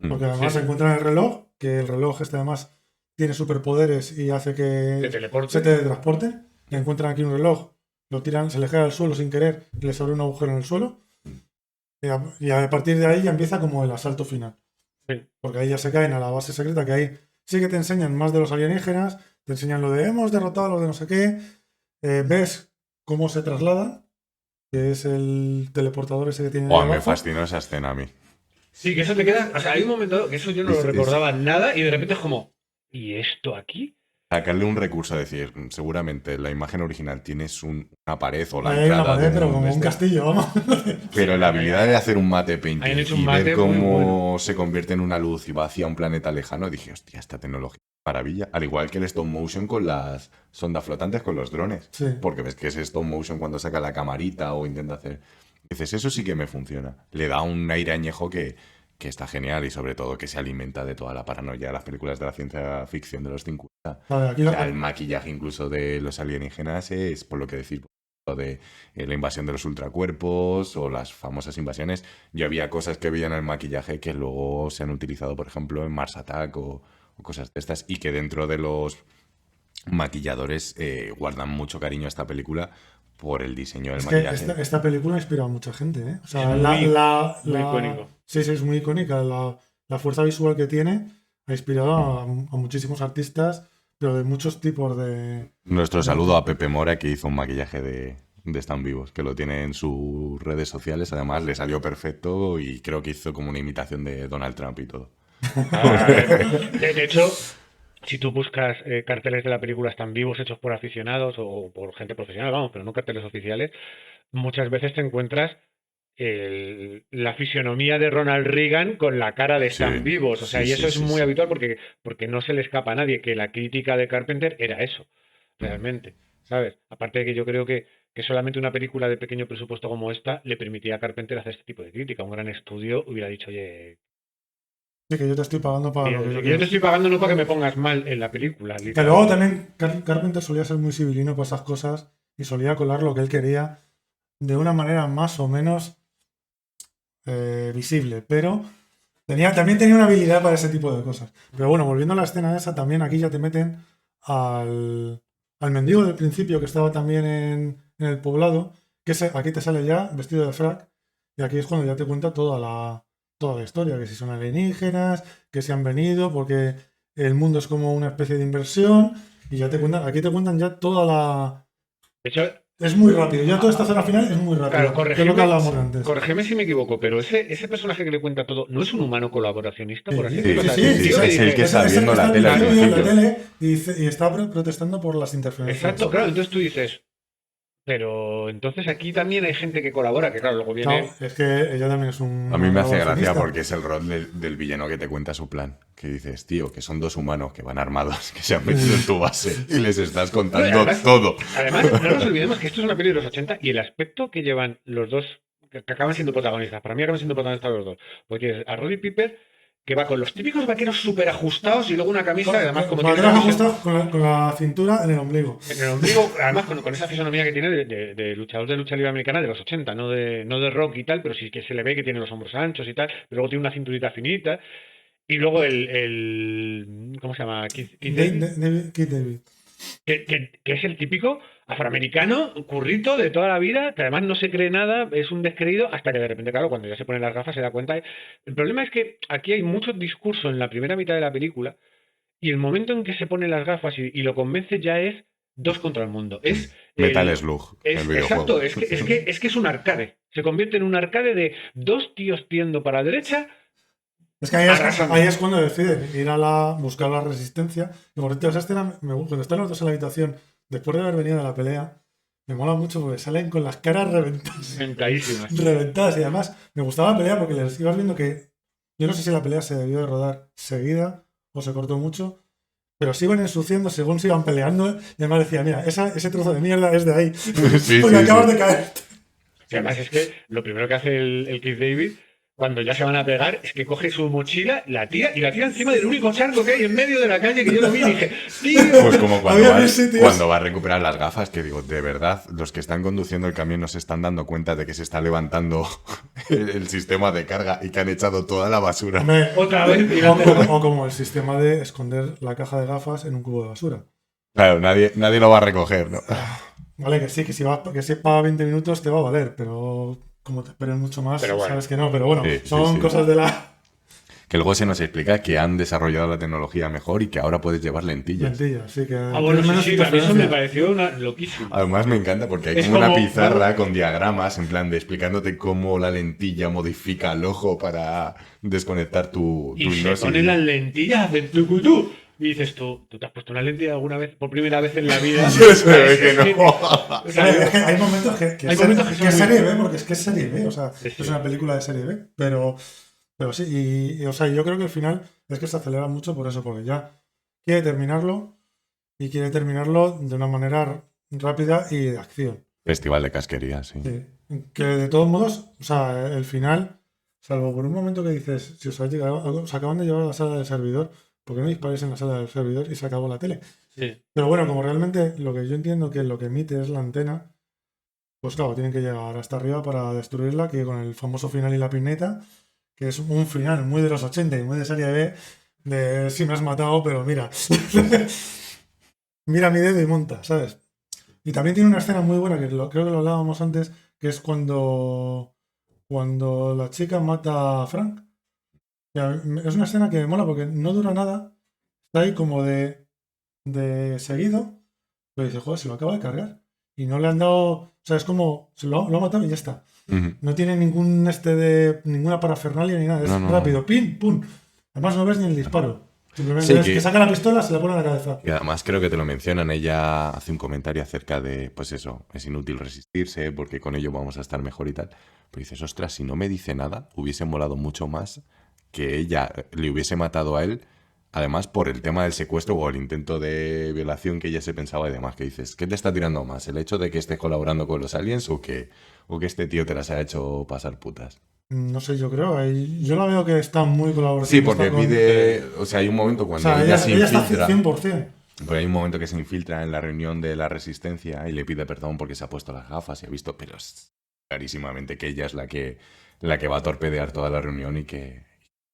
Porque además Sí. encuentran el reloj, que el reloj este además tiene superpoderes y hace Te que teleporte. se teletransporten. Y encuentran aquí un reloj, lo tiran, se le cae al suelo sin querer y les abre un agujero en el suelo. Y a partir de ahí ya empieza como el asalto final. Sí. Porque ahí ya se caen a la base secreta, que ahí sí que te enseñan más de los alienígenas, te enseñan lo de hemos derrotado a los de no sé qué, ves cómo se trasladan, que es el teleportador ese que tiene ahí Buah, me abajo. fascinó esa escena a mí. Sí, que eso te queda. O sea, hay un momento dado que eso yo no lo recordaba nada y de repente es como, ¿y esto aquí? Sacarle un recurso a decir, seguramente en la imagen original tienes una pared o la Ahí hay una entrada pared, de pero como un este, castillo, vamos. pero la habilidad de hacer un mate Hayan painting hecho un y ver mate cómo muy bueno. se convierte en una luz y va hacia un planeta lejano, dije, hostia, esta tecnología es maravilla. Al igual que el stop motion con las sondas flotantes, con los drones. Sí. Porque ves que es stop motion cuando saca la camarita o intenta hacer... Dices, eso sí que me funciona. Le da un aire añejo que está genial y sobre todo que se alimenta de toda la paranoia de las películas de la ciencia ficción de los 50. Vale, aquí O sea, el maquillaje incluso de los alienígenas es, por lo que decir, lo de la invasión de los ultracuerpos o las famosas invasiones. Yo había cosas que veía en el maquillaje que luego se han utilizado, por ejemplo, en Mars Attack o cosas de estas, y que dentro de los maquilladores guardan mucho cariño a esta película por el diseño del Es que maquillaje. esta película ha inspirado a mucha gente, ¿eh? O sea, Es muy icónico. Sí, sí, es muy icónica. La fuerza visual que tiene ha inspirado a muchísimos artistas, pero de muchos tipos de... Nuestro saludo a Pepe Mora, que hizo un maquillaje de Están Vivos, que lo tiene en sus redes sociales. Además, le salió perfecto y creo que hizo como una imitación de Donald Trump y todo. De hecho, si tú buscas carteles de la película están vivos hechos por aficionados o por gente profesional, vamos, pero no carteles oficiales, muchas veces te encuentras la fisionomía de Ronald Reagan con la cara de están Sí, vivos. O sea, sí, y eso sí, es sí, muy sí. habitual porque no se le escapa a nadie que la crítica de Carpenter era eso, realmente. ¿Sabes? Aparte de que yo creo que solamente una película de pequeño presupuesto como esta le permitía a Carpenter hacer este tipo de crítica. Un gran estudio hubiera dicho, oye, Sí, que yo te estoy pagando para lo que yo Yo te quiero. estoy pagando no para que me pongas mal en la película. Que luego también Carpenter solía ser muy civilino para esas cosas y solía colar lo que él quería de una manera más o menos visible, pero también tenía una habilidad para ese tipo de cosas. Pero bueno, volviendo a la escena esa, también aquí ya te meten al mendigo del principio que estaba también en el poblado, que aquí te sale ya vestido de frac, y aquí es cuando ya te cuenta toda la historia, que si son alienígenas, que se han venido, porque el mundo es como una especie de inversión, y ya aquí te cuentan ya toda la... De hecho, Es muy rápido, ya toda esta zona final es muy rápido, claro, que es lo que hablábamos antes. corregime si me equivoco, pero ese personaje que le cuenta todo, ¿no es un humano colaboracionista, por así Sí, decirlo? sí, O sea, sí, es un sí, tío que es el dice- que está viendo la tele al viendo la principio. tele y está protestando por las interferencias. Exacto, claro, entonces tú dices, pero entonces aquí también hay gente que colabora, que claro, luego viene... Claro, es que ella también es un... A mí me hace gracia colaboracionista. porque es el rol del villano que te cuenta su plan. Que dices, tío, que son dos humanos que van armados, que se han metido en tu base y les estás contando Además- todo. Además, no nos olvidemos que esto es una peli de los 80 y el aspecto que llevan los dos, que acaban siendo protagonistas, para mí acaban siendo protagonistas los dos, porque es a Roddy Piper, que va con los típicos vaqueros súper ajustados y luego una camisa, que además como Con tiene la esa justa con la cintura en el ombligo. en el ombligo, además con esa fisonomía que tiene de luchador de lucha libre americana de los 80, no de rock y tal, pero sí que se le ve que tiene los hombros anchos y tal, pero luego tiene una cinturita finita, y luego ¿cómo se llama? Keith David, Keith David. que es el típico afroamericano, currito de toda la vida, que además no se cree nada, es un descreído, hasta que de repente, claro, cuando ya se pone las gafas se da cuenta. El problema es que aquí hay mucho discurso en la primera mitad de la película, y el momento en que se pone las gafas y lo convence ya es dos contra el mundo. Es Metal Slug, el exacto, videojuego. es que es un arcade. Se convierte en un arcade de dos tíos tiendo para la derecha. Es que ahí es cuando deciden ir buscar la resistencia. Y por cierto, esa escena, cuando están los dos en la habitación, después de haber venido de la pelea, me mola mucho porque salen con las caras reventadas. Mentadísimas. Reventadas. Y además, me gustaba la pelea porque les ibas viendo que. Yo no sé si la pelea se debió de rodar seguida o se cortó mucho, pero se iban ensuciando según se iban peleando. Y además decía, mira, ese trozo de mierda es de ahí. Sí, porque sí, acabas sí. de caer. Y además es que lo primero que hace el Keith David, cuando ya se van a pegar, es que coge su mochila, la tira y la tira encima del único charco que hay en medio de la calle, que yo lo vi y dije, tío. Pues como Había mil sitios. cuando va a recuperar las gafas, que digo, de verdad, los que están conduciendo el camión no se están dando cuenta de que se está levantando el sistema de carga y que han echado toda la basura. Hombre, Otra vez o tirando. como el sistema de esconder la caja de gafas en un cubo de basura. Claro, nadie lo va a recoger, ¿no? Vale, que sí, que si para 20 minutos te va a valer, pero como te esperes mucho más, Pero bueno. sabes que no. Pero bueno, Sí, son sí. cosas de la Que luego se nos explica que han desarrollado la tecnología mejor y que ahora puedes llevar lentillas. mentilla. Así que Ah, bueno, tienes menos sí, a mí eso me interferencia. pareció loquísimo. Además me encanta porque hay Es como una como- pizarra con diagramas en plan de explicándote cómo la lentilla modifica el ojo para desconectar tu Y se hipnosis. ponen las lentillas de tucutú. Y dices tú te has puesto una lentilla alguna vez, por primera vez en la vida. Se ve que no. O sea, Es que hay momentos que Hay momentos que son es muy- serie B, porque es que es serie B, o sea, Sí, sí. es una película de serie B, pero sí, o sea, yo creo que al final es que se acelera mucho por eso, porque ya quiere terminarlo y quiere terminarlo de una manera rápida y de acción. Festival de casquería, sí. Sí. Que de todos modos, o sea, el final, salvo por un momento que dices, si os acaban de llevar a la sala del servidor, ¿por qué no disparáis en la sala del servidor y se acabó la tele? sí. Pero bueno, como realmente lo que yo entiendo que lo que emite es la antena, pues claro, tienen que llegar hasta arriba para destruirla, que con el famoso final y la pineta, que es un final muy de los 80 y muy de serie B, de si me has matado, pero mira, mira mi dedo y monta, ¿sabes? Y también tiene una escena muy buena, que creo que lo hablábamos antes, que es cuando la chica mata a Frank. Es una escena que me mola porque no dura nada, está ahí como de seguido, pero dice, joder, se lo acaba de cargar. Y no le han dado, o sea, es como, lo ha matado y ya está. Ujú. No tiene ninguna parafernalia ni nada, es No. rápido, pim, pum. Además no ves ni el disparo. Simplemente Sí, ves que- que saca la pistola, se la pone en la cabeza. Y además creo que te lo mencionan, ella hace un comentario acerca de, pues eso, es inútil resistirse porque con ello vamos a estar mejor y tal. Pero dices, ostras, si no me dice nada, hubiese molado mucho más que ella le hubiese matado a él, además por el tema del secuestro o el intento de violación que ella se pensaba y demás. Que dices, ¿qué te está tirando más? ¿El hecho de que estés colaborando con los aliens o que este tío te las haya hecho pasar putas? No sé, yo creo. Yo la veo que está muy colaborativa. Sí, porque está con- pide. O sea, hay un momento O cuando sea, ella se ella está infiltra. 100%. Pero hay un momento que se infiltra en la reunión de la resistencia y le pide perdón porque se ha puesto las gafas y ha visto, pero es clarísimamente que ella es la que va a torpedear toda la reunión y que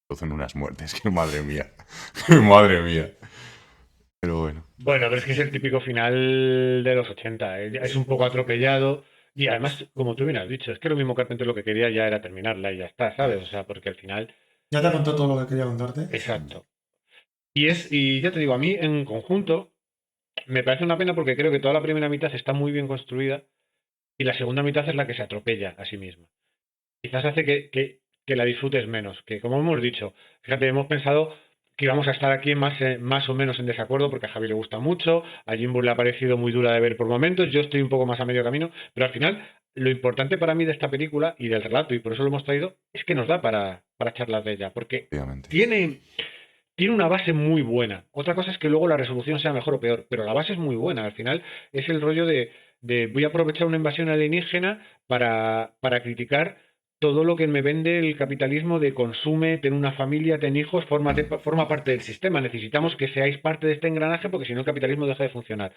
producen unas muertes. Que madre mía. Que madre mía. Pero bueno. Bueno, pero es que es el típico final de los 80. Es un poco atropellado. Y además, como tú bien has dicho, es que lo mismo Carpenter lo que quería ya era terminarla y ya está, ¿sabes? O sea, porque al final. Ya te he contado todo lo que quería contarte. Exacto. Y ya te digo, a mí en conjunto me parece una pena porque creo que toda la primera mitad está muy bien construida y la segunda mitad es la que se atropella a sí misma. Quizás hace que la disfrutes menos, que como hemos dicho, fíjate, hemos pensado que íbamos a estar aquí más o menos en desacuerdo porque a Javi le gusta mucho, a Jimbo le ha parecido muy dura de ver por momentos, yo estoy un poco más a medio camino, pero al final lo importante para mí de esta película y del relato, y por eso lo hemos traído, es que nos da para charlar de ella, porque Obviamente. tiene una base muy buena. Otra cosa es que luego la resolución sea mejor o peor, pero la base es muy buena. Al final es el rollo de voy a aprovechar una invasión alienígena para criticar todo lo que me vende el capitalismo de consume, ten una familia, ten hijos, forma parte del sistema. Necesitamos que seáis parte de este engranaje porque si no el capitalismo deja de funcionar.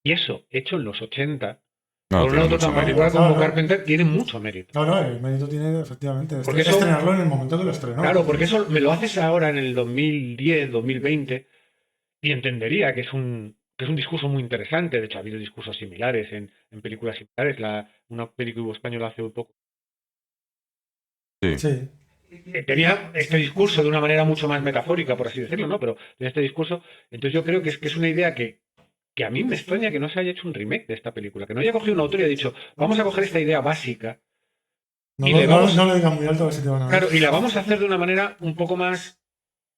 Y eso, hecho en los 80, No, por un tiene autor mucho tan mérito. particular como Claro. Carpenter, tiene mucho mérito. No, el mérito tiene efectivamente Porque eso- estrenarlo en el momento que lo estrenó. Claro, porque eso me lo haces ahora en el 2010, 2020, y entendería que es un discurso muy interesante. De hecho, ha habido discursos similares en películas similares. Una película española hace muy poco Sí. Sí. tenía este discurso de una manera mucho más metafórica, por así decirlo, ¿no? Pero tenía este discurso. Entonces yo creo que es una idea que a mí me extraña que no se haya hecho un remake de esta película, que no haya cogido un autor y haya dicho, vamos a coger esta idea básica No, y no, le vamos, no le digas muy alto a ver si te van a ver. claro, y la vamos a hacer de una manera un poco más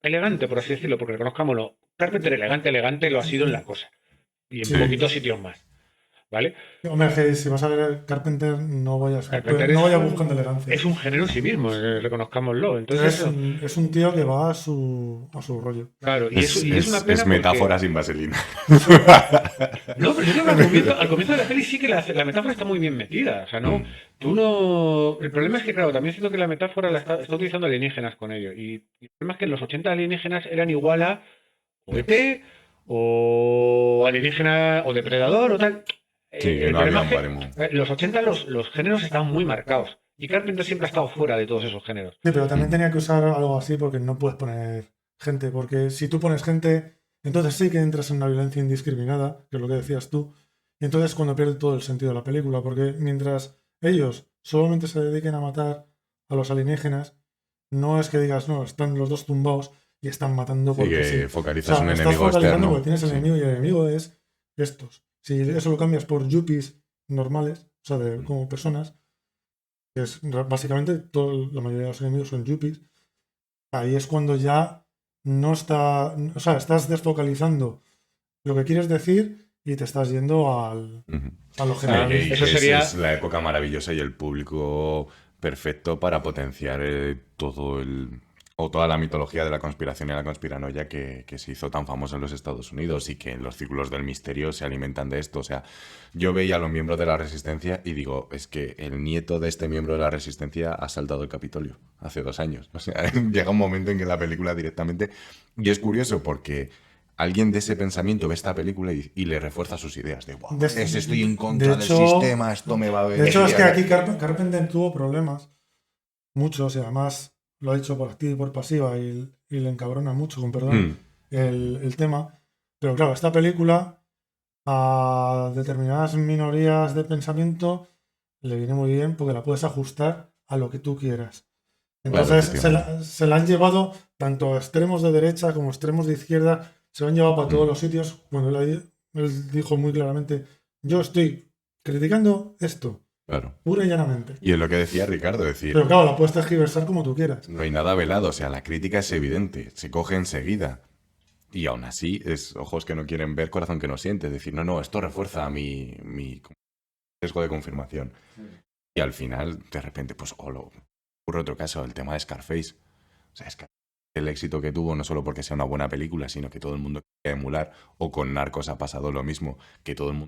elegante, por así decirlo, porque reconozcámoslo, Carpenter elegante lo ha sido en La Cosa y en Sí. poquitos sitios más, ¿vale? Hombre, que si vas a ver Carpenter, no vayas, Carpenter no vayas es buscando elegancia. Es un género en sí mismo, reconozcámoslo. Entonces, Es un tío que va a su rollo. claro, y es una Es pena metáfora sin vaselina. No, pero yo creo que al comienzo de la peli sí que la metáfora está muy bien metida. O sea, no, tú no. El problema es que, claro, también siento que la metáfora está utilizando alienígenas con ello. Y el problema es que en los 80 alienígenas eran igual a o ET, o alienígena, o depredador, o tal. Sí, que El no problema había un es baremo. que en los 80 los géneros estaban muy marcados. Y Carpenter siempre ha estado fuera de todos esos géneros. Sí, pero también tenía que usar algo así porque no puedes poner gente. Porque si tú pones gente, entonces sí que entras en una violencia indiscriminada, que es lo que decías tú. Y entonces cuando pierde todo el sentido de la película. Porque mientras ellos solamente se dediquen a matar a los alienígenas, no es que digas, no, están los dos tumbados y están matando Sí, porque que sí. focalizas O sea, un estás enemigo focalizando externo. porque tienes el Sí. enemigo y el enemigo es estos. Si eso lo cambias por yuppies normales, o sea, como personas, que es básicamente la mayoría de los enemigos son yuppies, ahí es cuando ya no está, o sea, estás desfocalizando lo que quieres decir y te estás yendo a lo general. Y Eso esa sería- es la época maravillosa y el público perfecto para potenciar toda la mitología de la conspiración y la conspiranoia que se hizo tan famosa en los Estados Unidos y que en los círculos del misterio se alimentan de esto. O sea, yo veía a los miembros de la Resistencia y digo, es que el nieto de este miembro de la Resistencia ha saltado el Capitolio hace 2 años. O sea, llega un momento en que la película directamente... Y es curioso porque alguien de ese pensamiento ve esta película y le refuerza sus ideas de, wow, estoy en contra del sistema, esto me va a ver. De hecho, es que aquí Carpenter tuvo problemas, muchos, y además lo ha hecho por activa y por pasiva y le encabrona mucho, con perdón, el tema. Pero claro, esta película a determinadas minorías de pensamiento le viene muy bien porque la puedes ajustar a lo que tú quieras. Entonces Claro, se la han llevado tanto a extremos de derecha como a extremos de izquierda, se lo han llevado para todos los sitios. Cuando él dijo muy claramente, yo estoy criticando esto, Claro. pura y llanamente. Y es lo que decía Ricardo, decir, Pero claro, la puedes tergiversar como tú quieras. no hay nada velado, o sea, la crítica es evidente, se coge enseguida. Y aún así, es ojos que no quieren ver, corazón que no siente. Es decir, no, esto refuerza mi sesgo de confirmación. Y al final, de repente, pues, ocurre otro caso, el tema de Scarface. O sea, el éxito que tuvo, no solo porque sea una buena película, sino que todo el mundo quería emular, o con Narcos ha pasado lo mismo, que todo el mundo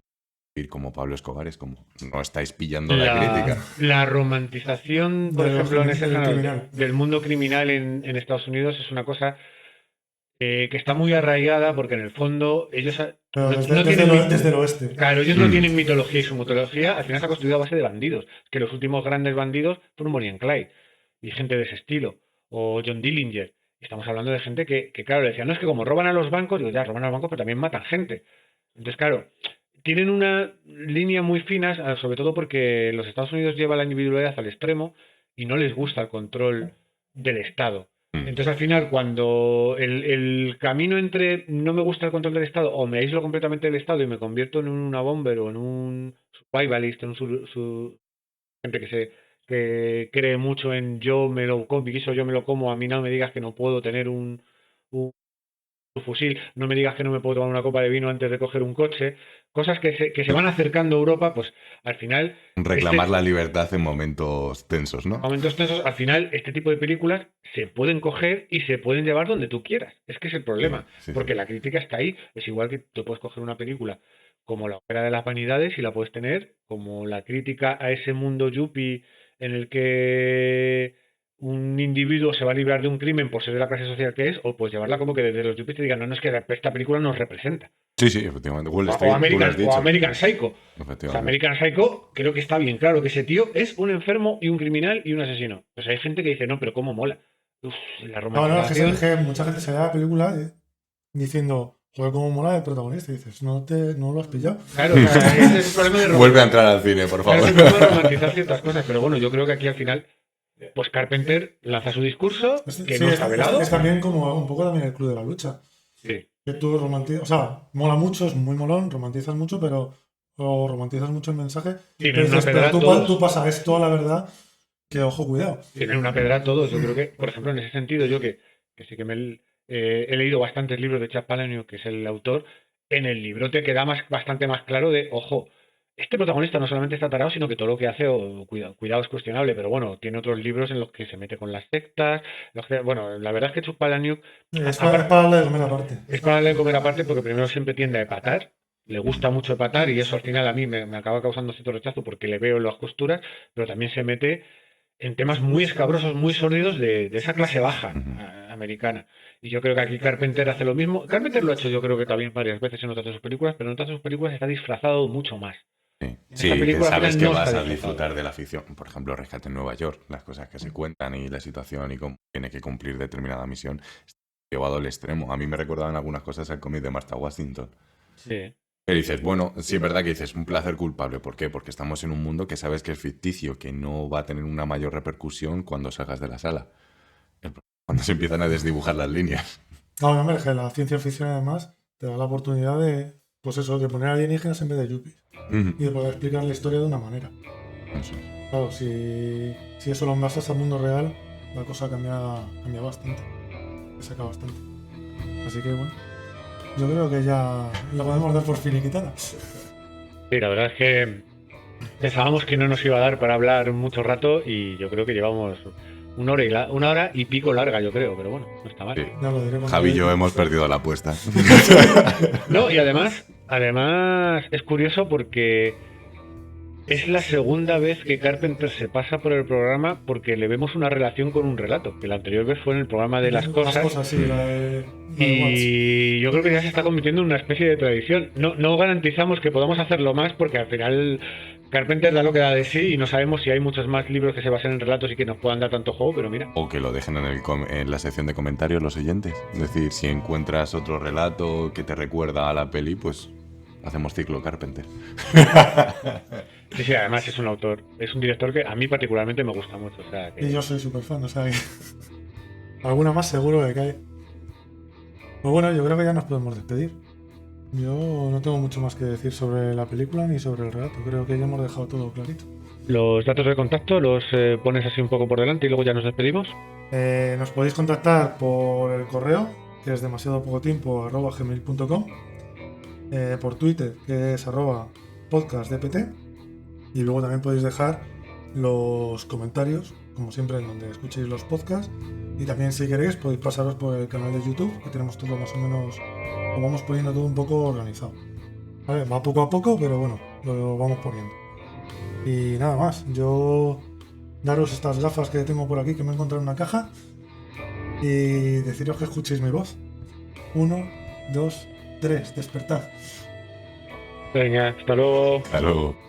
como Pablo Escobar, es como, no estáis pillando la crítica. La romantización, por De los ejemplo, en ese del género, criminal. del mundo criminal en Estados Unidos es una cosa que está muy arraigada porque en el fondo ellos Pero no desde tienen desde el oeste. claro, ellos no tienen mitología y su mitología al final se ha construido a base de bandidos. Que los últimos grandes bandidos fueron Bonnie and Clyde y gente de ese estilo. O John Dillinger. Estamos hablando de gente que claro, le decían, no es que como roban a los bancos, digo, ya, roban a los bancos, pero también matan gente. Entonces, claro, tienen una línea muy fina, sobre todo porque los Estados Unidos lleva la individualidad al extremo y no les gusta el control del Estado. Entonces, al final, cuando el camino entre no me gusta el control del Estado o me aíslo completamente del Estado y me convierto en una bomber o en un survivalist, en un gente que cree mucho en yo me lo como, yo me lo como, a mí no me digas que no puedo tener un fusil, no me digas que no me puedo tomar una copa de vino antes de coger un coche, cosas que se van acercando a Europa, pues al final... Reclamar la libertad en momentos tensos, ¿no? Momentos tensos, al final este tipo de películas se pueden coger y se pueden llevar donde tú quieras. Es que es el problema, Sí, porque la crítica está ahí. Es igual que tú puedes coger una película como La Ópera de las Vanidades y la puedes tener como la crítica a ese mundo yuppie en el que un individuo se va a librar de un crimen por ser de la clase social que es, o pues llevarla como que desde los yuppies te digan, no, no, es que esta película nos representa. Sí, efectivamente. Wall Street, O American Psycho. O sea, American Psycho, creo que está bien claro que ese tío es un enfermo y un criminal y un asesino. Pues hay gente que dice, no, pero cómo mola. Uf, la romantización... Es que mucha gente se ve a la película diciendo, joder, cómo mola el protagonista. Y dices, no lo has pillado. Claro, o sea, ese es el problema de Vuelve a entrar al cine, por favor. Claro, es el problema de romantizar ciertas cosas. Pero bueno, yo creo que aquí al final, pues Carpenter lanza su discurso, que Sí, no está velado. es también como un poco también el club de la lucha. Sí. Que tú romantizas, o sea, mola mucho, es muy molón, romantizas mucho, pero o romantizas mucho el mensaje. Tienen Pero, una pedra todos. tú pasas esto a la verdad, que ojo, cuidado. Tienen una pedra todos. Yo creo que, por ejemplo, en ese sentido, yo que sí que he leído bastantes libros de Chad Palahniuk, que es el autor, en el libro te queda bastante más claro de, ojo, este protagonista no solamente está tarado, sino que todo lo que hace, cuidado, es cuestionable, pero bueno, tiene otros libros en los que se mete con las sectas. Bueno, la verdad es que Chad Palahniuk Es para la de comer aparte. es para darle de comer aparte porque primero siempre tiende a epatar, le gusta mucho epatar y eso al final a mí me acaba causando cierto rechazo porque le veo las costuras, pero también se mete en temas muy escabrosos, muy sórdidos de esa clase baja americana. Y yo creo que aquí Carpenter hace lo mismo. Carpenter lo ha hecho yo creo que también varias veces en otras de sus películas, pero en otras de sus películas está disfrazado mucho más. Sí, que sabes que vas a disfrutar de la ficción. Por ejemplo, Rescate en Nueva York, las cosas que se cuentan y la situación y cómo tiene que cumplir determinada misión, llevado al extremo. A mí me recordaban algunas cosas al cómic de Martha Washington. Sí. Pero dices, bueno, sí es verdad que dices, un placer culpable. ¿Por qué? Porque estamos en un mundo que sabes que es ficticio, que no va a tener una mayor repercusión cuando salgas de la sala. Cuando se empiezan a desdibujar las líneas. No, hombre, que la ciencia ficción además te da la oportunidad de, pues eso, de poner alienígenas en vez de yuppies. Y de poder explicar la historia de una manera. Eso. Claro, si eso lo envasas al mundo real, la cosa cambia bastante. Se saca bastante. Así que bueno, yo creo que ya la podemos dar por finiquitada. Sí, la verdad es que pensábamos que no nos iba a dar para hablar mucho rato y yo creo que llevamos una hora y pico larga, yo creo, pero bueno, no está mal. Sí. Ya lo diré Javi y yo hemos perdido la apuesta. No, y además es curioso porque es la segunda vez que Carpenter se pasa por el programa porque le vemos una relación con un relato, que la anterior vez fue en el programa de las cosas. Sí, la de y yo creo que ya se está convirtiendo en una especie de tradición. No garantizamos que podamos hacerlo más porque al final Carpenter da lo que da de sí y no sabemos si hay muchos más libros que se basen en relatos y que nos puedan dar tanto juego, pero mira. O que lo dejen en la sección de comentarios los oyentes. Es decir, si encuentras otro relato que te recuerda a la peli, pues hacemos ciclo Carpenter. Sí, además es un director que a mí particularmente me gusta mucho. O sea, que... Y yo soy súper fan, o sea que alguna más seguro de que hay. Pues bueno, yo creo que ya nos podemos despedir. Yo no tengo mucho más que decir sobre la película ni sobre el relato. Creo que ya hemos dejado todo clarito. Los datos de contacto los pones así un poco por delante y luego ya nos despedimos. Nos podéis contactar por el correo, que es demasiadopocotiempo@gmail.com, por Twitter, que es @podcastdpt, y luego también podéis dejar los comentarios, como siempre, en donde escuchéis los podcasts. Y también, si queréis, podéis pasaros por el canal de YouTube, que tenemos todo más o menos, lo vamos poniendo todo un poco organizado. ¿Vale? Va poco a poco, pero bueno, lo vamos poniendo. Y nada más, yo daros estas gafas que tengo por aquí que me he encontrado en una caja y deciros que escuchéis mi voz. 1, 2, 3, despertad. Venga, hasta luego. Hasta luego.